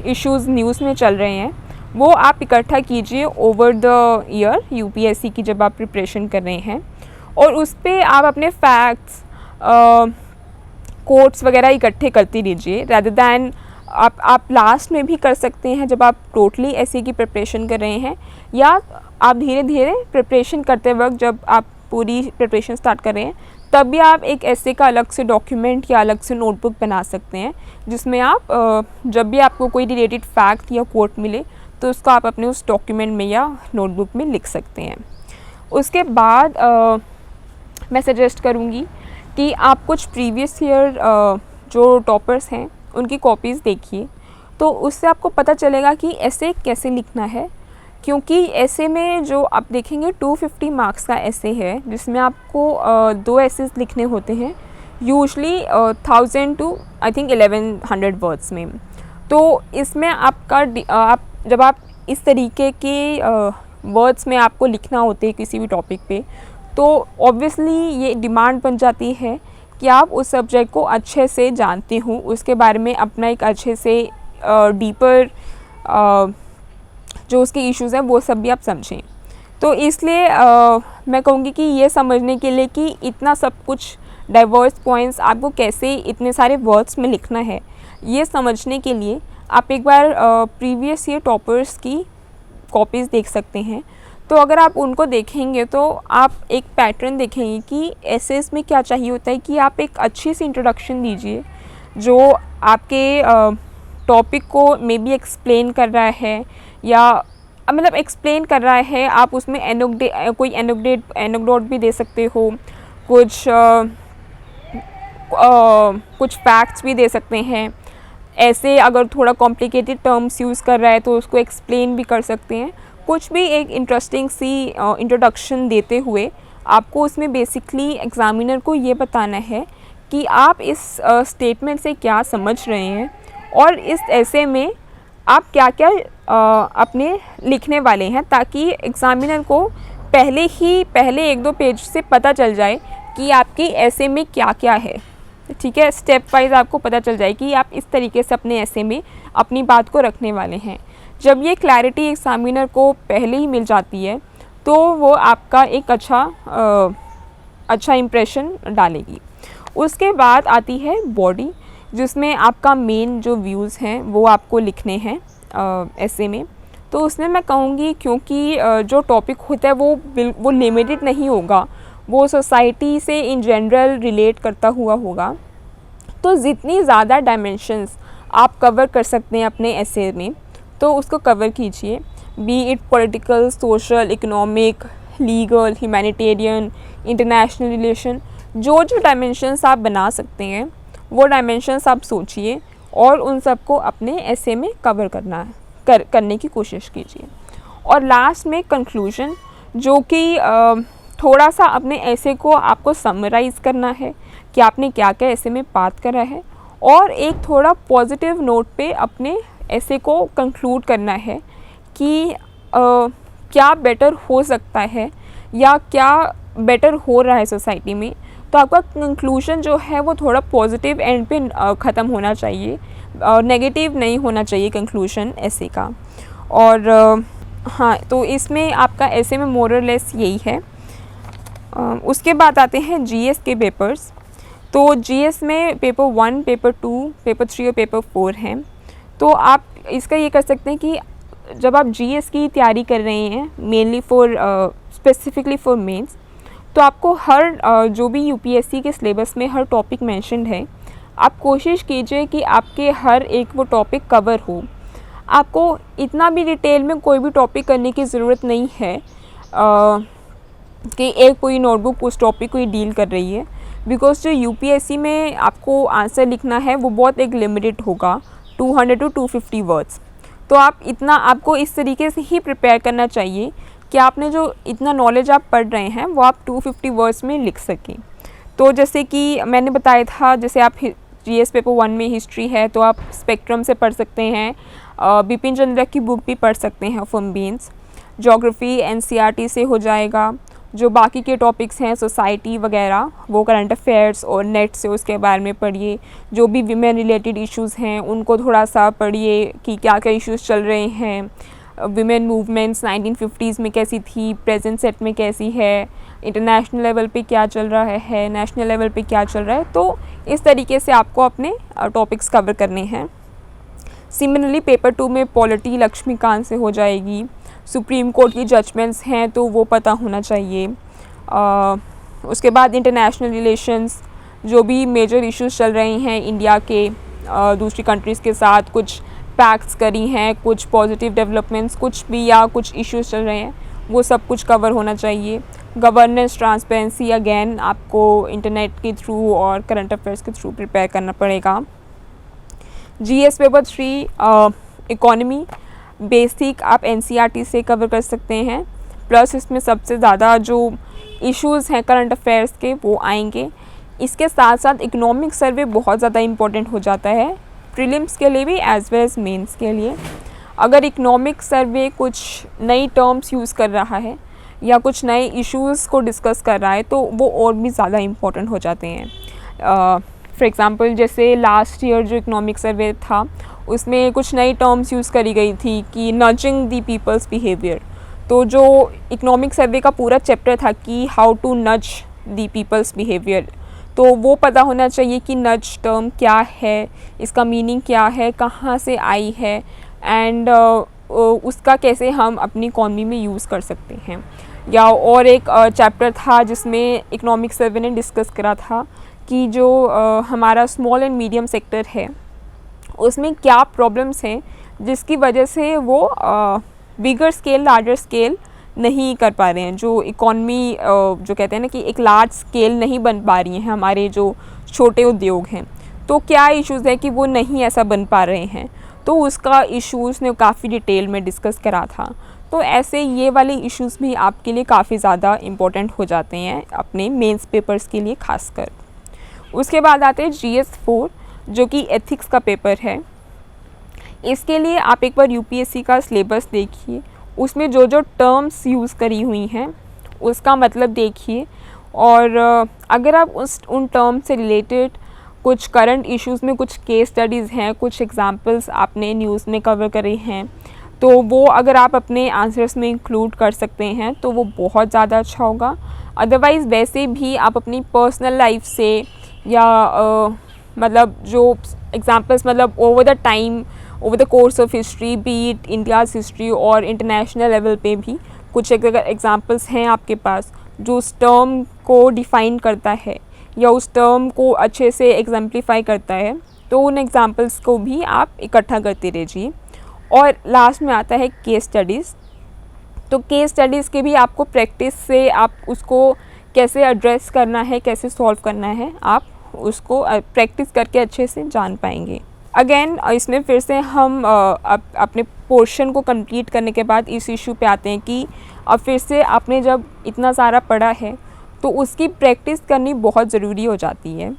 A: issues news में चल रहे हैं वो आप इकट्ठा कीजिए ओवर द ईयर यूपीएससी की जब आप प्रिपरेशन कर रहे हैं, और उस पर आप अपने फैक्ट्स कोट्स वगैरह इकट्ठे करते रहिए, रैदर दैन आप लास्ट में भी कर सकते हैं जब आप टोटली ऐसे की प्रिपरेशन कर रहे हैं, या आप धीरे धीरे प्रिपरेशन करते वक्त जब आप पूरी प्रिपरेशन स्टार्ट कर रहे हैं तब भी आप एक ऐसे का अलग से डॉक्यूमेंट या अलग से नोटबुक बना सकते हैं, जिसमें आप जब भी आपको कोई रिलेटेड फैक्ट या कोट मिले तो उसको आप अपने उस डॉक्यूमेंट में या नोटबुक में लिख सकते हैं। उसके बाद मैं सजेस्ट करूँगी कि आप कुछ प्रीवियस ईयर जो टॉपर्स हैं उनकी कॉपीज़ देखिए, तो उससे आपको पता चलेगा कि ऐसे कैसे लिखना है। क्योंकि ऐसे में जो आप देखेंगे 250 मार्क्स का ऐसे है जिसमें आपको 2 ऐसेज लिखने होते हैं, usually 1000 to I think 1100 words में। तो इसमें आप जब आप इस तरीके के वर्ड्स में आपको लिखना होते हैं किसी भी टॉपिक पे, तो ऑब्वियसली ये डिमांड बन जाती है कि आप उस सब्जेक्ट को अच्छे से जानते हो, उसके बारे में अपना एक अच्छे से डीपर जो उसके इश्यूज़ हैं वो सब भी आप समझें। तो इसलिए मैं कहूँगी कि ये समझने के लिए कि इतना सब कुछ डाइवर्स पॉइंट्स आपको कैसे इतने सारे वर्ड्स में लिखना है, ये समझने के लिए आप एक बार प्रीवियस ईयर टॉपर्स की कॉपीज़ देख सकते हैं। तो अगर आप उनको देखेंगे तो आप एक पैटर्न देखेंगे कि एसेस में क्या चाहिए होता है कि आप एक अच्छी सी इंट्रोडक्शन दीजिए जो आपके टॉपिक को मे बी एक्सप्लेन कर रहा है, या मतलब एक्सप्लेन कर रहा है। आप उसमें कोई एनोक्डोट भी दे सकते हो, कुछ फैक्ट्स भी दे सकते हैं। ऐसे अगर थोड़ा कॉम्प्लिकेटेड टर्म्स यूज़ कर रहा है तो उसको एक्सप्लेन भी कर सकते हैं। कुछ भी एक इंटरेस्टिंग सी इंट्रोडक्शन देते हुए आपको उसमें बेसिकली एग्ज़ामिनर को ये बताना है कि आप इस स्टेटमेंट से क्या समझ रहे हैं और इस ऐसे में आप क्या क्या अपने लिखने वाले हैं, ताकि एग्ज़ामिनर को पहले 1-2 पेज से पता चल जाए कि आपकी ऐसे में क्या क्या है। ठीक है, स्टेप वाइज आपको पता चल जाए कि आप इस तरीके से अपने ऐसे में अपनी बात को रखने वाले हैं। जब ये क्लैरिटी एग्ज़ामिनर को पहले ही मिल जाती है तो वो आपका एक अच्छा इम्प्रेशन डालेगी। उसके बाद आती है बॉडी, जिसमें आपका मेन जो व्यूज़ हैं वो आपको लिखने हैं ऐसे में। तो उसमें मैं कहूँगी क्योंकि जो टॉपिक होता है वो लिमिटेड नहीं होगा, वो सोसाइटी से इन जनरल रिलेट करता हुआ होगा। तो जितनी ज़्यादा डायमेंशंस आप कवर कर सकते हैं अपने ऐसे में तो उसको कवर कीजिए, B it political, social, economic, legal, humanitarian, international relation. जो डायमेंशंस आप बना सकते हैं वो डायमेंशंस आप सोचिए और उन सबको अपने ऐसे में कवर करने की कोशिश कीजिए। और लास्ट में कंक्लूजन, जो कि थोड़ा सा अपने ऐसे को आपको समराइज़ करना है कि आपने क्या क्या ऐसे में बात करा है, और एक थोड़ा पॉजिटिव नोट पे अपने ऐसे को कंक्लूड करना है कि क्या बेटर हो सकता है या क्या बेटर हो रहा है सोसाइटी में। तो आपका कंक्लूजन जो है वो थोड़ा पॉजिटिव एंड पे ख़त्म होना चाहिए, नेगेटिव नहीं होना चाहिए कंक्लूजन ऐसे का। और हाँ, तो इसमें आपका ऐसे में मोरलेस यही है। उसके बाद आते हैं जीएस के पेपर्स। तो जीएस में पेपर 1, पेपर 2, पेपर 3 और पेपर 4 हैं। तो आप इसका ये कर सकते हैं कि जब आप जीएस की तैयारी कर रहे हैं मेनली स्पेसिफिकली फॉर मेंस, तो आपको हर जो भी यूपीएससी के सिलेबस में हर टॉपिक मेंशन्ड है, आप कोशिश कीजिए कि आपके हर एक वो टॉपिक कवर हो। आपको इतना भी डिटेल में कोई भी टॉपिक करने की ज़रूरत नहीं है कि एक कोई नोटबुक उस टॉपिक को ही डील कर रही है, बिकॉज जो यूपीएससी में आपको आंसर लिखना है वो बहुत एक लिमिटेड होगा, 200 to 250 वर्ड्स। तो आपको इस तरीके से ही प्रिपेयर करना चाहिए कि आपने जो इतना नॉलेज आप पढ़ रहे हैं वो आप 250 वर्ड्स में लिख सकें। तो जैसे कि मैंने बताया था, जैसे आप जीएस पेपर 1 में हिस्ट्री है तो आप स्पेक्ट्रम से पढ़ सकते हैं, बिपिन चंद्र की बुक भी पढ़ सकते हैं फॉर मेंस। ज्योग्राफी एनसीईआरटी से हो जाएगा। जो बाकी के टॉपिक्स हैं सोसाइटी वगैरह, वो करंट अफेयर्स और नेट से उसके बारे में पढ़िए। जो भी विमेन रिलेटेड इश्यूज़ हैं उनको थोड़ा सा पढ़िए कि क्या क्या इश्यूज़ चल रहे हैं। विमेन मूवमेंट्स 1950s में कैसी थी, प्रेजेंट सेट में कैसी है, इंटरनेशनल लेवल पे क्या चल रहा है, नेशनल लेवल पे क्या चल रहा है। तो इस तरीके से आपको अपने टॉपिक्स कवर करने हैं। सिमिलरली पेपर 2 में पॉलिटी लक्ष्मीकांत से हो जाएगी। सुप्रीम कोर्ट की जजमेंट्स हैं तो वो पता होना चाहिए। उसके बाद इंटरनेशनल रिलेशंस, जो भी मेजर इश्यूज़ चल रहे हैं इंडिया के दूसरी कंट्रीज़ के साथ, कुछ फैक्ट्स करी हैं, कुछ पॉजिटिव डेवलपमेंट्स, कुछ भी या कुछ इश्यूज़ चल रहे हैं, वो सब कुछ कवर होना चाहिए। गवर्नेंस, ट्रांसपेरेंसी, अगेन आपको इंटरनेट के थ्रू और करंट अफेयर्स के थ्रू प्रिपेयर करना पड़ेगा। जीएस पेपर 3 इकोनॉमी बेसिक आप एनसीईआरटी से कवर कर सकते हैं, प्लस इसमें सबसे ज़्यादा जो इश्यूज़ हैं करंट अफेयर्स के वो आएंगे। इसके साथ साथ इकोनॉमिक सर्वे बहुत ज़्यादा इम्पोर्टेंट हो जाता है प्रीलिम्स के लिए भी एज वेल एज मेंस के लिए। अगर इकोनॉमिक सर्वे कुछ नई टर्म्स यूज़ कर रहा है या कुछ नए इश्यूज़ को डिस्कस कर रहा है तो वो और भी ज़्यादा इम्पोर्टेंट हो जाते हैं। फॉर एग्ज़ाम्पल जैसे लास्ट ईयर जो इकोनॉमिक सर्वे था उसमें कुछ नई टर्म्स यूज़ करी गई थी कि नजिंग दी पीपल्स बिहेवियर। तो जो इकोनॉमिक सर्वे का पूरा चैप्टर था कि हाउ टू नज दी पीपल्स बिहेवियर, तो वो पता होना चाहिए कि नज टर्म क्या है, इसका मीनिंग क्या है, कहाँ से आई है, एंड उसका कैसे हम अपनी इकॉनमी में यूज़ कर सकते हैं। या और एक चैप्टर था जिसमें इकोनॉमिक सर्वे ने डिस्कस करा था कि जो हमारा स्मॉल एंड मीडियम सेक्टर है उसमें क्या प्रॉब्लम्स हैं जिसकी वजह से वो बिगर स्केल लार्जर स्केल नहीं कर पा रहे हैं, जो इकॉनमी जो कहते हैं ना कि एक लार्ज स्केल नहीं बन पा रही हैं हमारे जो छोटे उद्योग हैं, तो क्या इश्यूज़ है कि वो नहीं ऐसा बन पा रहे हैं। तो उसका इश्यूज़ ने काफ़ी डिटेल में डिस्कस करा था। तो ऐसे ये वाले इश्यूज़ भी आपके लिए काफ़ी ज़्यादा इम्पोर्टेंट हो जाते हैं अपने मेंस पेपर्स के लिए खासकर। उसके बाद आते हैं GS4 जो कि एथिक्स का पेपर है। इसके लिए आप एक बार UPSC का सिलेबस देखिए, उसमें जो जो टर्म्स यूज़ करी हुई हैं उसका मतलब देखिए, और अगर आप उन टर्म से रिलेटेड कुछ करंट इश्यूज़ में कुछ केस स्टडीज़ हैं, कुछ एग्जांपल्स आपने न्यूज़ में कवर करे हैं, तो वो अगर आप अपने आंसर्स में इंक्लूड कर सकते हैं तो वो बहुत ज़्यादा अच्छा होगा। अदरवाइज़ वैसे भी आप अपनी पर्सनल लाइफ से या मतलब जो एग्जांपल्स मतलब over the time, over the course of history, B it India's history और इंटरनेशनल लेवल पे भी कुछ अगर एग्जांपल्स हैं आपके पास जो उस टर्म को डिफ़ाइन करता है या उस टर्म को अच्छे से एग्जाम्प्लीफाई करता है, तो उन एग्जांपल्स को भी आप इकट्ठा करते रहिए। और लास्ट में आता है केस स्टडीज़। तो केस स्टडीज़ के भी आपको प्रैक्टिस से आप उसको कैसे एड्रेस करना है, कैसे सॉल्व करना है, आप उसको प्रैक्टिस करके अच्छे से जान पाएंगे। अगेन इसमें फिर से हम अपने पोर्शन को कंप्लीट करने के बाद इस इशू पे आते हैं कि अब फिर से आपने जब इतना सारा पढ़ा है तो उसकी प्रैक्टिस करनी बहुत ज़रूरी हो जाती है।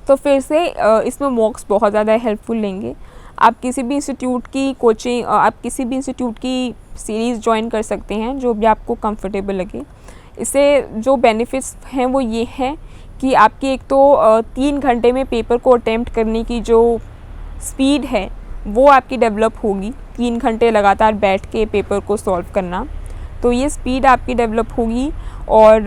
A: तो फिर से इसमें मॉक्स बहुत ज़्यादा हेल्पफुल लेंगे। आप किसी भी इंस्टीट्यूट की कोचिंग, आप किसी भी इंस्टीट्यूट की सीरीज़ ज्वाइन कर सकते हैं जो भी आपको कंफर्टेबल लगे। इससे जो बेनिफिट्स हैं वो ये हैं कि आपकी एक तो 3 घंटे में पेपर को अटेम्प्ट करने की जो स्पीड है वो आपकी डेवलप होगी। 3 घंटे लगातार बैठ के पेपर को सॉल्व करना, तो ये स्पीड आपकी डेवलप होगी। और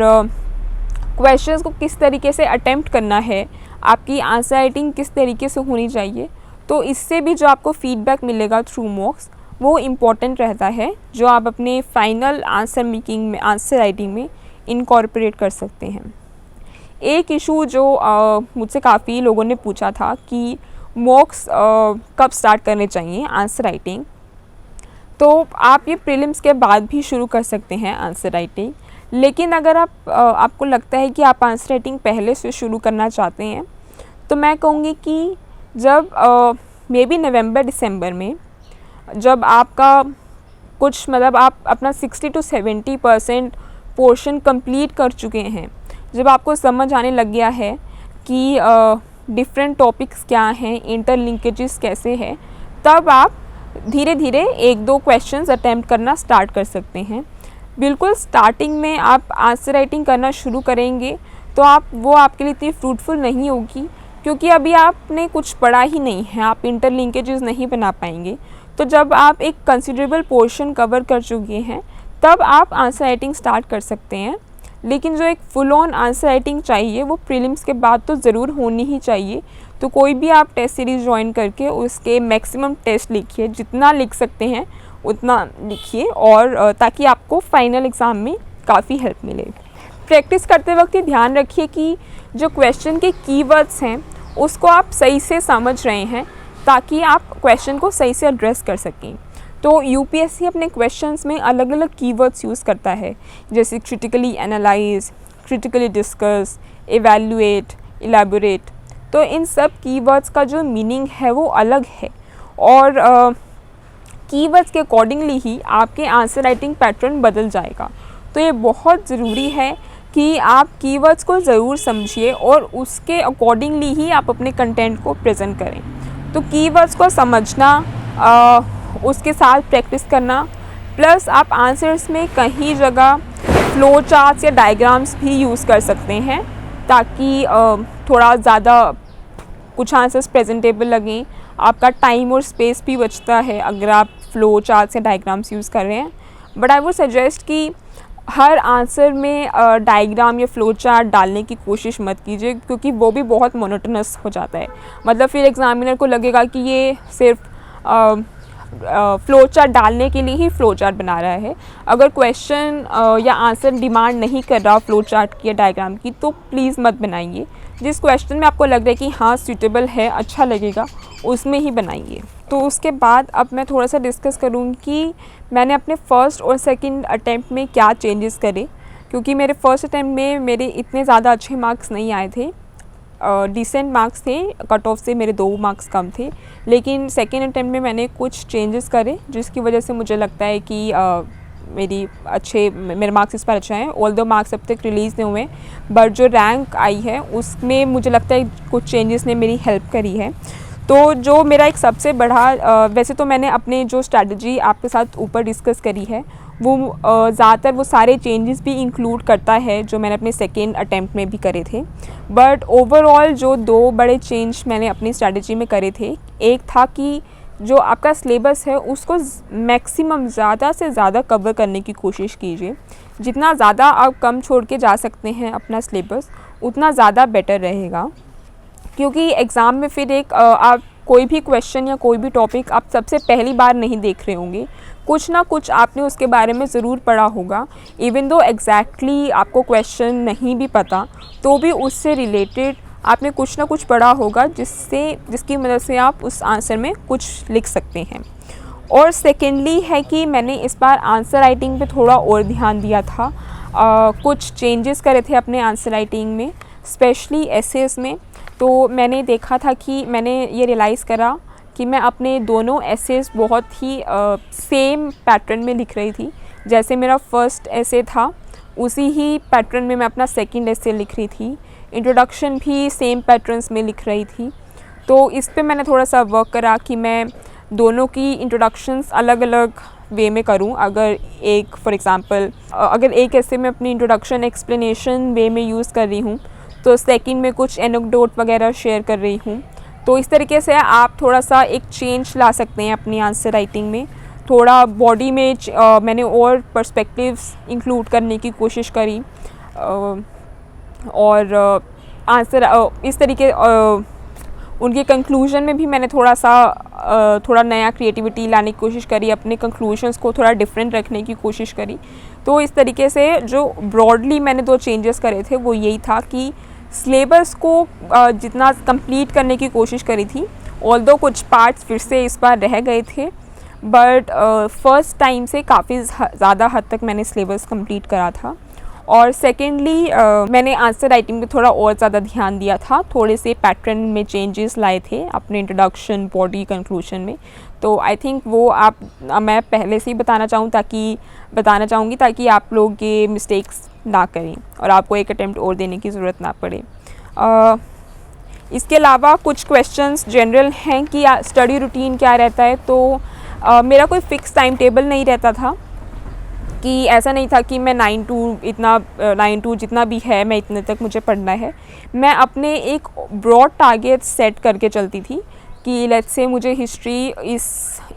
A: क्वेश्चंस को किस तरीके से अटेम्प्ट करना है, आपकी आंसर राइटिंग किस तरीके से होनी चाहिए, तो इससे भी जो आपको फीडबैक मिलेगा थ्रू मॉक्स वो इम्पॉर्टेंट रहता है, जो आप अपने फाइनल आंसर मेकिंग में, आंसर राइटिंग में इनकॉर्पोरेट कर सकते हैं। एक इशू जो मुझसे काफ़ी लोगों ने पूछा था कि मॉक्स कब स्टार्ट करने चाहिए आंसर राइटिंग, तो आप ये प्रीलिम्स के बाद भी शुरू कर सकते हैं आंसर राइटिंग। लेकिन अगर आपको लगता है कि आप आंसर राइटिंग पहले से शुरू करना चाहते हैं तो मैं कहूँगी कि जब मे बी नवंबर-दिसंबर में जब आपका कुछ मतलब आप अपना 60 to 70% पोर्शन कंप्लीट कर चुके हैं, जब आपको समझ आने लग गया है कि डिफरेंट टॉपिक्स क्या हैं, इंटरलिंकेजेस कैसे हैं, तब आप धीरे धीरे 1-2 क्वेश्चंस अटैम्प्ट करना स्टार्ट कर सकते हैं। बिल्कुल स्टार्टिंग में आप आंसर राइटिंग करना शुरू करेंगे तो वो आपके लिए इतनी फ्रूटफुल नहीं होगी, क्योंकि अभी आपने कुछ पढ़ा ही नहीं है, आप इंटरलिंकेजेस नहीं बना पाएंगे। तो जब आप एक कंसिडरेबल पोर्शन कवर कर चुके हैं तब आप आंसर राइटिंग स्टार्ट कर सकते हैं। लेकिन जो एक फुल ऑन आंसर राइटिंग चाहिए वो प्रीलिम्स के बाद तो ज़रूर होनी ही चाहिए। तो कोई भी आप टेस्ट सीरीज़ ज्वाइन करके उसके मैक्सिमम टेस्ट लिखिए, जितना लिख सकते हैं उतना लिखिए, और ताकि आपको फाइनल एग्ज़ाम में काफ़ी हेल्प मिले। प्रैक्टिस करते वक्त ये ध्यान रखिए कि जो क्वेश्चन के कीवर्ड्स हैं उसको आप सही से समझ रहे हैं, ताकि आप क्वेश्चन को सही से एड्रेस कर सकें। तो UPSC अपने क्वेश्चंस में अलग अलग कीवर्ड्स यूज़ करता है, जैसे critically analyse, critically discuss, एवैल्यूएट, elaborate. तो इन सब कीवर्ड्स का जो मीनिंग है वो अलग है, और कीवर्ड्स के अकॉर्डिंगली ही आपके आंसर राइटिंग पैटर्न बदल जाएगा। तो ये बहुत ज़रूरी है कि आप कीवर्ड्स को ज़रूर समझिए और उसके अकॉर्डिंगली ही आप अपने कंटेंट को प्रेजेंट करें। तो कीवर्ड्स को समझना, उसके साथ प्रैक्टिस करना, प्लस आप आंसर्स में कहीं जगह फ्लो चार्ट्स या डायग्राम्स भी यूज़ कर सकते हैं, ताकि थोड़ा ज़्यादा कुछ आंसर्स प्रेजेंटेबल लगें। आपका टाइम और स्पेस भी बचता है अगर आप फ्लो चार्ट्स या डायग्राम्स यूज़ कर रहे हैं। बट आई वुड सजेस्ट कि हर आंसर में डायग्राम या फ्लो चार्ट डालने की कोशिश मत कीजिए, क्योंकि वो भी बहुत मोनोटोनस हो जाता है। मतलब फिर एग्जामिनर को लगेगा कि ये सिर्फ फ्लो चार्ट डालने के लिए ही फ्लो चार्ट बना रहा है। अगर क्वेश्चन या आंसर डिमांड नहीं कर रहा फ्लो चार्ट की या डायग्राम की, तो प्लीज़ मत बनाइए। जिस क्वेश्चन में आपको लग रहा है कि हाँ सूटेबल है, अच्छा लगेगा, उसमें ही बनाइए। तो उसके बाद अब मैं थोड़ा सा डिस्कस करूँगी कि मैंने अपने फ़र्स्ट और सेकंड अटैम्प्ट में क्या चेंजेस करे, क्योंकि मेरे फ़र्स्ट अटैम्प्ट में मेरे इतने ज़्यादा अच्छे मार्क्स नहीं आए थे, डिसेंट मार्क्स थे, कट ऑफ से मेरे 2 मार्क्स कम थे। लेकिन सेकेंड अटैम्प्ट में मैंने कुछ चेंजेस करे, जिसकी वजह से मुझे लगता है कि मेरे मार्क्स इस बार अच्छे हैं। ऑल्दो मार्क्स अब तक रिलीज़ नहीं हुए, बट जो रैंक आई है उसमें मुझे लगता है कुछ चेंजेस ने मेरी हेल्प करी है। तो जो मेरा एक सबसे बड़ा वैसे तो मैंने अपने जो स्ट्रैटेजी आपके साथ ऊपर डिस्कस करी है वो ज़्यादातर वो सारे चेंजेस भी इंक्लूड करता है जो मैंने अपने सेकेंड अटैम्प्ट में भी करे थे। बट ओवरऑल जो 2 बड़े चेंज मैंने अपनी स्ट्रैटेजी में करे थे, एक था कि जो आपका सिलेबस है उसको मैक्सिमम ज़्यादा से ज़्यादा कवर करने की कोशिश कीजिए। जितना ज़्यादा आप कम छोड़ के जा सकते हैं अपना सिलेबस, उतना ज़्यादा बेटर रहेगा, क्योंकि एग्ज़ाम में फिर आप कोई भी क्वेश्चन या कोई भी टॉपिक आप सबसे पहली बार नहीं देख रहे होंगे, कुछ ना कुछ आपने उसके बारे में ज़रूर पढ़ा होगा। इवन दो एग्जैक्टली आपको क्वेश्चन नहीं भी पता, तो भी उससे रिलेटेड आपने कुछ ना कुछ पढ़ा होगा जिसकी मदद से आप उस आंसर में कुछ लिख सकते हैं। और सेकेंडली है कि मैंने इस बार आंसर राइटिंग पे थोड़ा और ध्यान दिया था। कुछ चेंजेस करे थे अपने आंसर राइटिंग में, स्पेशली एसेस में। तो मैंने देखा था कि मैंने ये रियलाइज़ करा कि मैं अपने दोनों एसेस बहुत ही सेम पैटर्न में लिख रही थी। जैसे मेरा फर्स्ट एसे था, उसी ही पैटर्न में मैं अपना सेकंड एसे लिख रही थी। इंट्रोडक्शन भी सेम पैटर्न्स में लिख रही थी। तो इस पे मैंने थोड़ा सा वर्क करा कि मैं दोनों की इंट्रोडक्शंस अलग अलग वे में करूं। अगर एक फॉर एग्ज़ाम्पल अगर एक ऐसे में अपनी इंट्रोडक्शन एक्सप्लेनेशन वे में यूज़ कर रही हूं, तो सेकंड में कुछ एनेक्डोट वगैरह शेयर कर रही हूं। तो इस तरीके से आप थोड़ा सा एक चेंज ला सकते हैं अपनी आंसर राइटिंग में। थोड़ा बॉडी में मैंने और पर्सपेक्टिव्स इंक्लूड करने की कोशिश करी, और आंसर इस तरीके उनके कंक्लूजन में भी मैंने थोड़ा नया क्रिएटिविटी लाने की कोशिश करी, अपने कंक्लूजन्स को थोड़ा डिफरेंट रखने की कोशिश करी। तो इस तरीके से जो ब्रॉडली मैंने 2 चेंजेस करे थे वो यही था कि सिलेबस को जितना कंप्लीट करने की कोशिश करी थी। ऑल्दो कुछ पार्ट्स फिर से इस बार रह गए थे, बट फर्स्ट टाइम से काफ़ी ज़्यादा हद तक मैंने सिलेबस कंप्लीट करा था। और सेकेंडली मैंने आंसर राइटिंग पे थोड़ा और ज़्यादा ध्यान दिया था। थोड़े से पैटर्न में चेंजेस लाए थे अपने इंट्रोडक्शन, बॉडी, कंक्लूजन में। तो आई थिंक वो मैं पहले से ही बताना चाहूँगी ताकि आप लोग ये मिस्टेक्स ना करें और आपको एक अटेम्प्ट और देने की ज़रूरत ना पड़े। इसके अलावा कुछ क्वेश्चंस जनरल हैं कि स्टडी रूटीन क्या रहता है। तो मेरा कोई फ़िक्स टाइम टेबल नहीं रहता था, कि ऐसा नहीं था कि मैं 9 to जितना भी है मैं इतने तक मुझे पढ़ना है। मैं अपने एक ब्रॉड टारगेट सेट करके चलती थी कि लेट्स से मुझे हिस्ट्री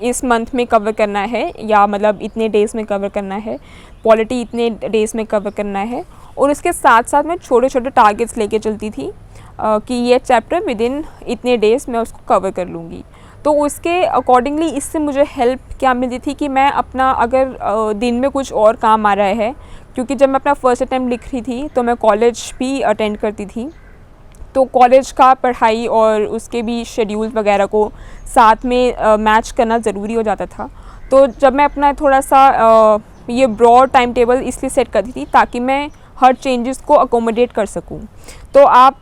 A: इस मंथ में कवर करना है, या मतलब इतने डेज़ में कवर करना है, पॉलिटी इतने डेज़ में कवर करना है। और उसके साथ साथ मैं छोटे छोटे टारगेट्स लेके चलती थी कि ये चैप्टर विद इन इतने डेज़ मैं उसको कवर कर लूँगी। तो उसके अकॉर्डिंगली इससे मुझे हेल्प क्या मिलती थी कि मैं अपना अगर दिन में कुछ और काम आ रहा है, क्योंकि जब मैं अपना फर्स्ट अटैम्प्ट लिख रही थी तो मैं कॉलेज भी अटेंड करती थी, तो कॉलेज का पढ़ाई और उसके भी शेड्यूल वगैरह को साथ में मैच करना ज़रूरी हो जाता था। तो जब मैं अपना थोड़ा सा ये ब्रॉड टाइम टेबल इसलिए सेट करती थी ताकि मैं हर चेंजेस को अकोमोडेट कर सकूं। तो आप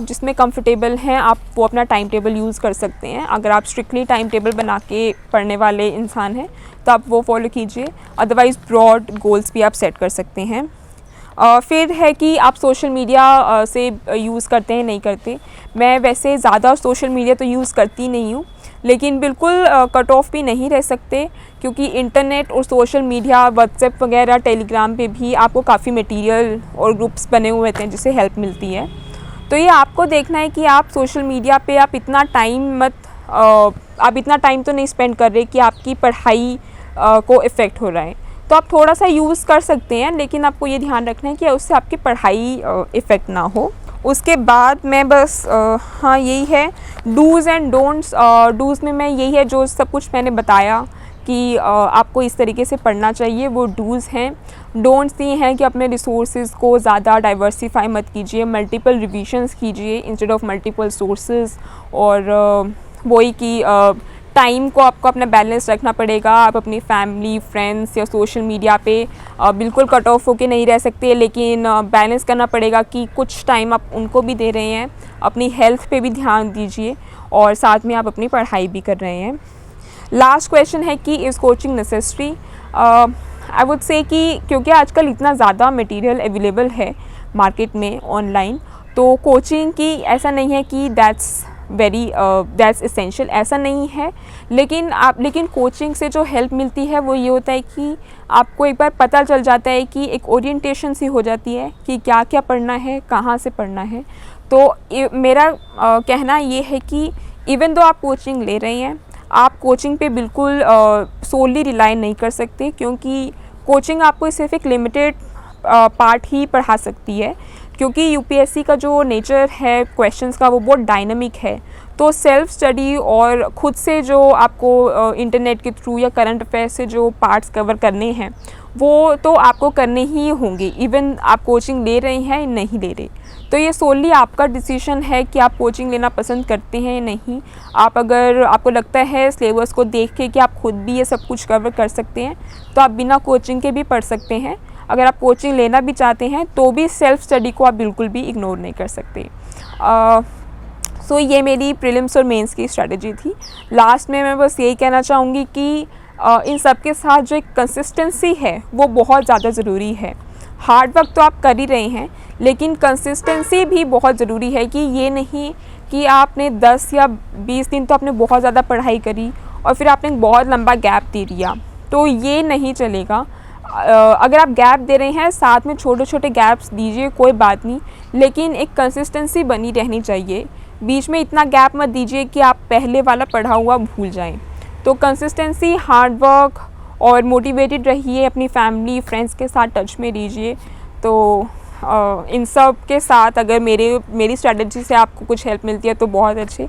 A: जिसमें कंफर्टेबल हैं आप वो अपना टाइम टेबल यूज़ कर सकते हैं। अगर आप स्ट्रिक्टली टाइम टेबल बना के पढ़ने वाले इंसान हैं तो आप वो फॉलो कीजिए, अदरवाइज़ ब्रॉड गोल्स भी आप सेट कर सकते हैं। फिर है कि आप सोशल मीडिया से यूज़ करते हैं नहीं करते। मैं वैसे ज़्यादा सोशल मीडिया तो यूज़ करती नहीं हूँ, लेकिन बिल्कुल कट ऑफ भी नहीं रह सकते, क्योंकि इंटरनेट और सोशल मीडिया, व्हाट्सएप वगैरह, टेलीग्राम पे भी आपको काफ़ी मटेरियल और ग्रुप्स बने हुए होते हैं जिससे हेल्प मिलती है। तो ये आपको देखना है कि आप सोशल मीडिया पे आप इतना टाइम तो नहीं स्पेंड कर रहे कि आपकी पढ़ाई को इफ़ेक्ट हो रहा है। तो आप थोड़ा सा यूज़ कर सकते हैं, लेकिन आपको ये ध्यान रखना है कि उससे आपकी पढ़ाई इफ़ेक्ट ना हो। उसके बाद मैं बस हाँ यही है डूज़ एंड डोंट्स। डूज़ में मैं यही है जो सब कुछ मैंने बताया कि आपको इस तरीके से पढ़ना चाहिए, वो डूज़ हैं। डोंट्स ये हैं कि अपने रिसोर्सेज को ज़्यादा डाइवर्सिफाई मत कीजिए, मल्टीपल रिविजन्स कीजिए इंस्टेड ऑफ मल्टीपल सोर्सेज। और वही कि टाइम को आपको अपना बैलेंस रखना पड़ेगा। आप अपनी फैमिली, फ्रेंड्स या सोशल मीडिया पे बिल्कुल कट ऑफ होके नहीं रह सकते, लेकिन बैलेंस करना पड़ेगा कि कुछ टाइम आप उनको भी दे रहे हैं। अपनी हेल्थ पे भी ध्यान दीजिए और साथ में आप अपनी पढ़ाई भी कर रहे हैं। लास्ट क्वेश्चन है कि is coaching necessary. I would say कि क्योंकि आजकल इतना ज़्यादा मटेरियल अवेलेबल है मार्केट में ऑनलाइन, तो कोचिंग की ऐसा नहीं है कि दैट्स एसेंशियल, ऐसा नहीं है। लेकिन कोचिंग से जो हेल्प मिलती है वो ये होता है कि आपको एक बार पता चल जाता है कि एक ओरिएंटेशन सी हो जाती है कि क्या क्या पढ़ना है, कहाँ से पढ़ना है। तो मेरा कहना ये है कि इवन दो आप कोचिंग ले रहे हैं, आप कोचिंग पे बिल्कुल सोली रिलाई नहीं कर सकते, क्योंकि कोचिंग आपको सिर्फ एक लिमिटेड पार्ट ही पढ़ा सकती है। क्योंकि यूपीएससी का जो नेचर है क्वेश्चंस का वो बहुत डायनामिक है, तो सेल्फ स्टडी और ख़ुद से जो आपको इंटरनेट के थ्रू या करंट अफेयर्स से जो पार्ट्स कवर करने हैं वो तो आपको करने ही होंगे, इवन आप कोचिंग ले रहे हैं या नहीं ले रहे। तो ये सोली आपका डिसीजन है कि आप कोचिंग लेना पसंद करते हैं या नहीं। अगर आपको लगता है सिलेबस को देख के कि आप खुद भी ये सब कुछ कवर कर सकते हैं, तो आप बिना कोचिंग के भी पढ़ सकते हैं। अगर आप कोचिंग लेना भी चाहते हैं तो भी सेल्फ स्टडी को आप बिल्कुल भी इग्नोर नहीं कर सकते। सो ये मेरी प्रीलिम्स और मेंस की स्ट्रैटेजी थी। लास्ट में मैं बस यही कहना चाहूँगी कि इन सब के साथ जो एक कंसिस्टेंसी है वो बहुत ज़्यादा ज़रूरी है। हार्ड वर्क तो आप कर ही रहे हैं, लेकिन कंसिस्टेंसी भी बहुत ज़रूरी है। कि ये नहीं कि आपने 10 या 20 दिन तो आपने बहुत ज़्यादा पढ़ाई करी और फिर आपने एक बहुत लंबा गैप दे दिया, तो ये नहीं चलेगा। अगर आप गैप दे रहे हैं, साथ में छोटे छोटे गैप्स दीजिए, कोई बात नहीं, लेकिन एक कंसिस्टेंसी बनी रहनी चाहिए। बीच में इतना गैप मत दीजिए कि आप पहले वाला पढ़ा हुआ भूल जाएं। तो कंसिस्टेंसी, हार्ड वर्क और मोटिवेटेड रहिए, अपनी फैमिली, फ्रेंड्स के साथ टच में रहिए। तो इन सब के साथ अगर मेरी स्ट्रैटेजी से आपको कुछ हेल्प मिलती है तो बहुत अच्छे।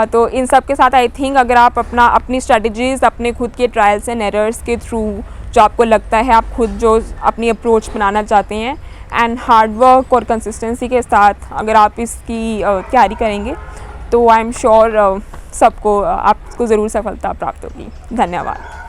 A: तो इन सब के साथ आई थिंक अगर आप अपनी स्ट्रैटेजीज़ अपने खुद के ट्रायल्स एंड एरर्स के थ्रू जो आपको लगता है आप खुद जो अपनी अप्रोच बनाना चाहते हैं एंड हार्ड वर्क और कंसिस्टेंसी के साथ अगर आप इसकी तैयारी करेंगे तो आई एम श्योर आपको ज़रूर सफलता प्राप्त होगी। धन्यवाद।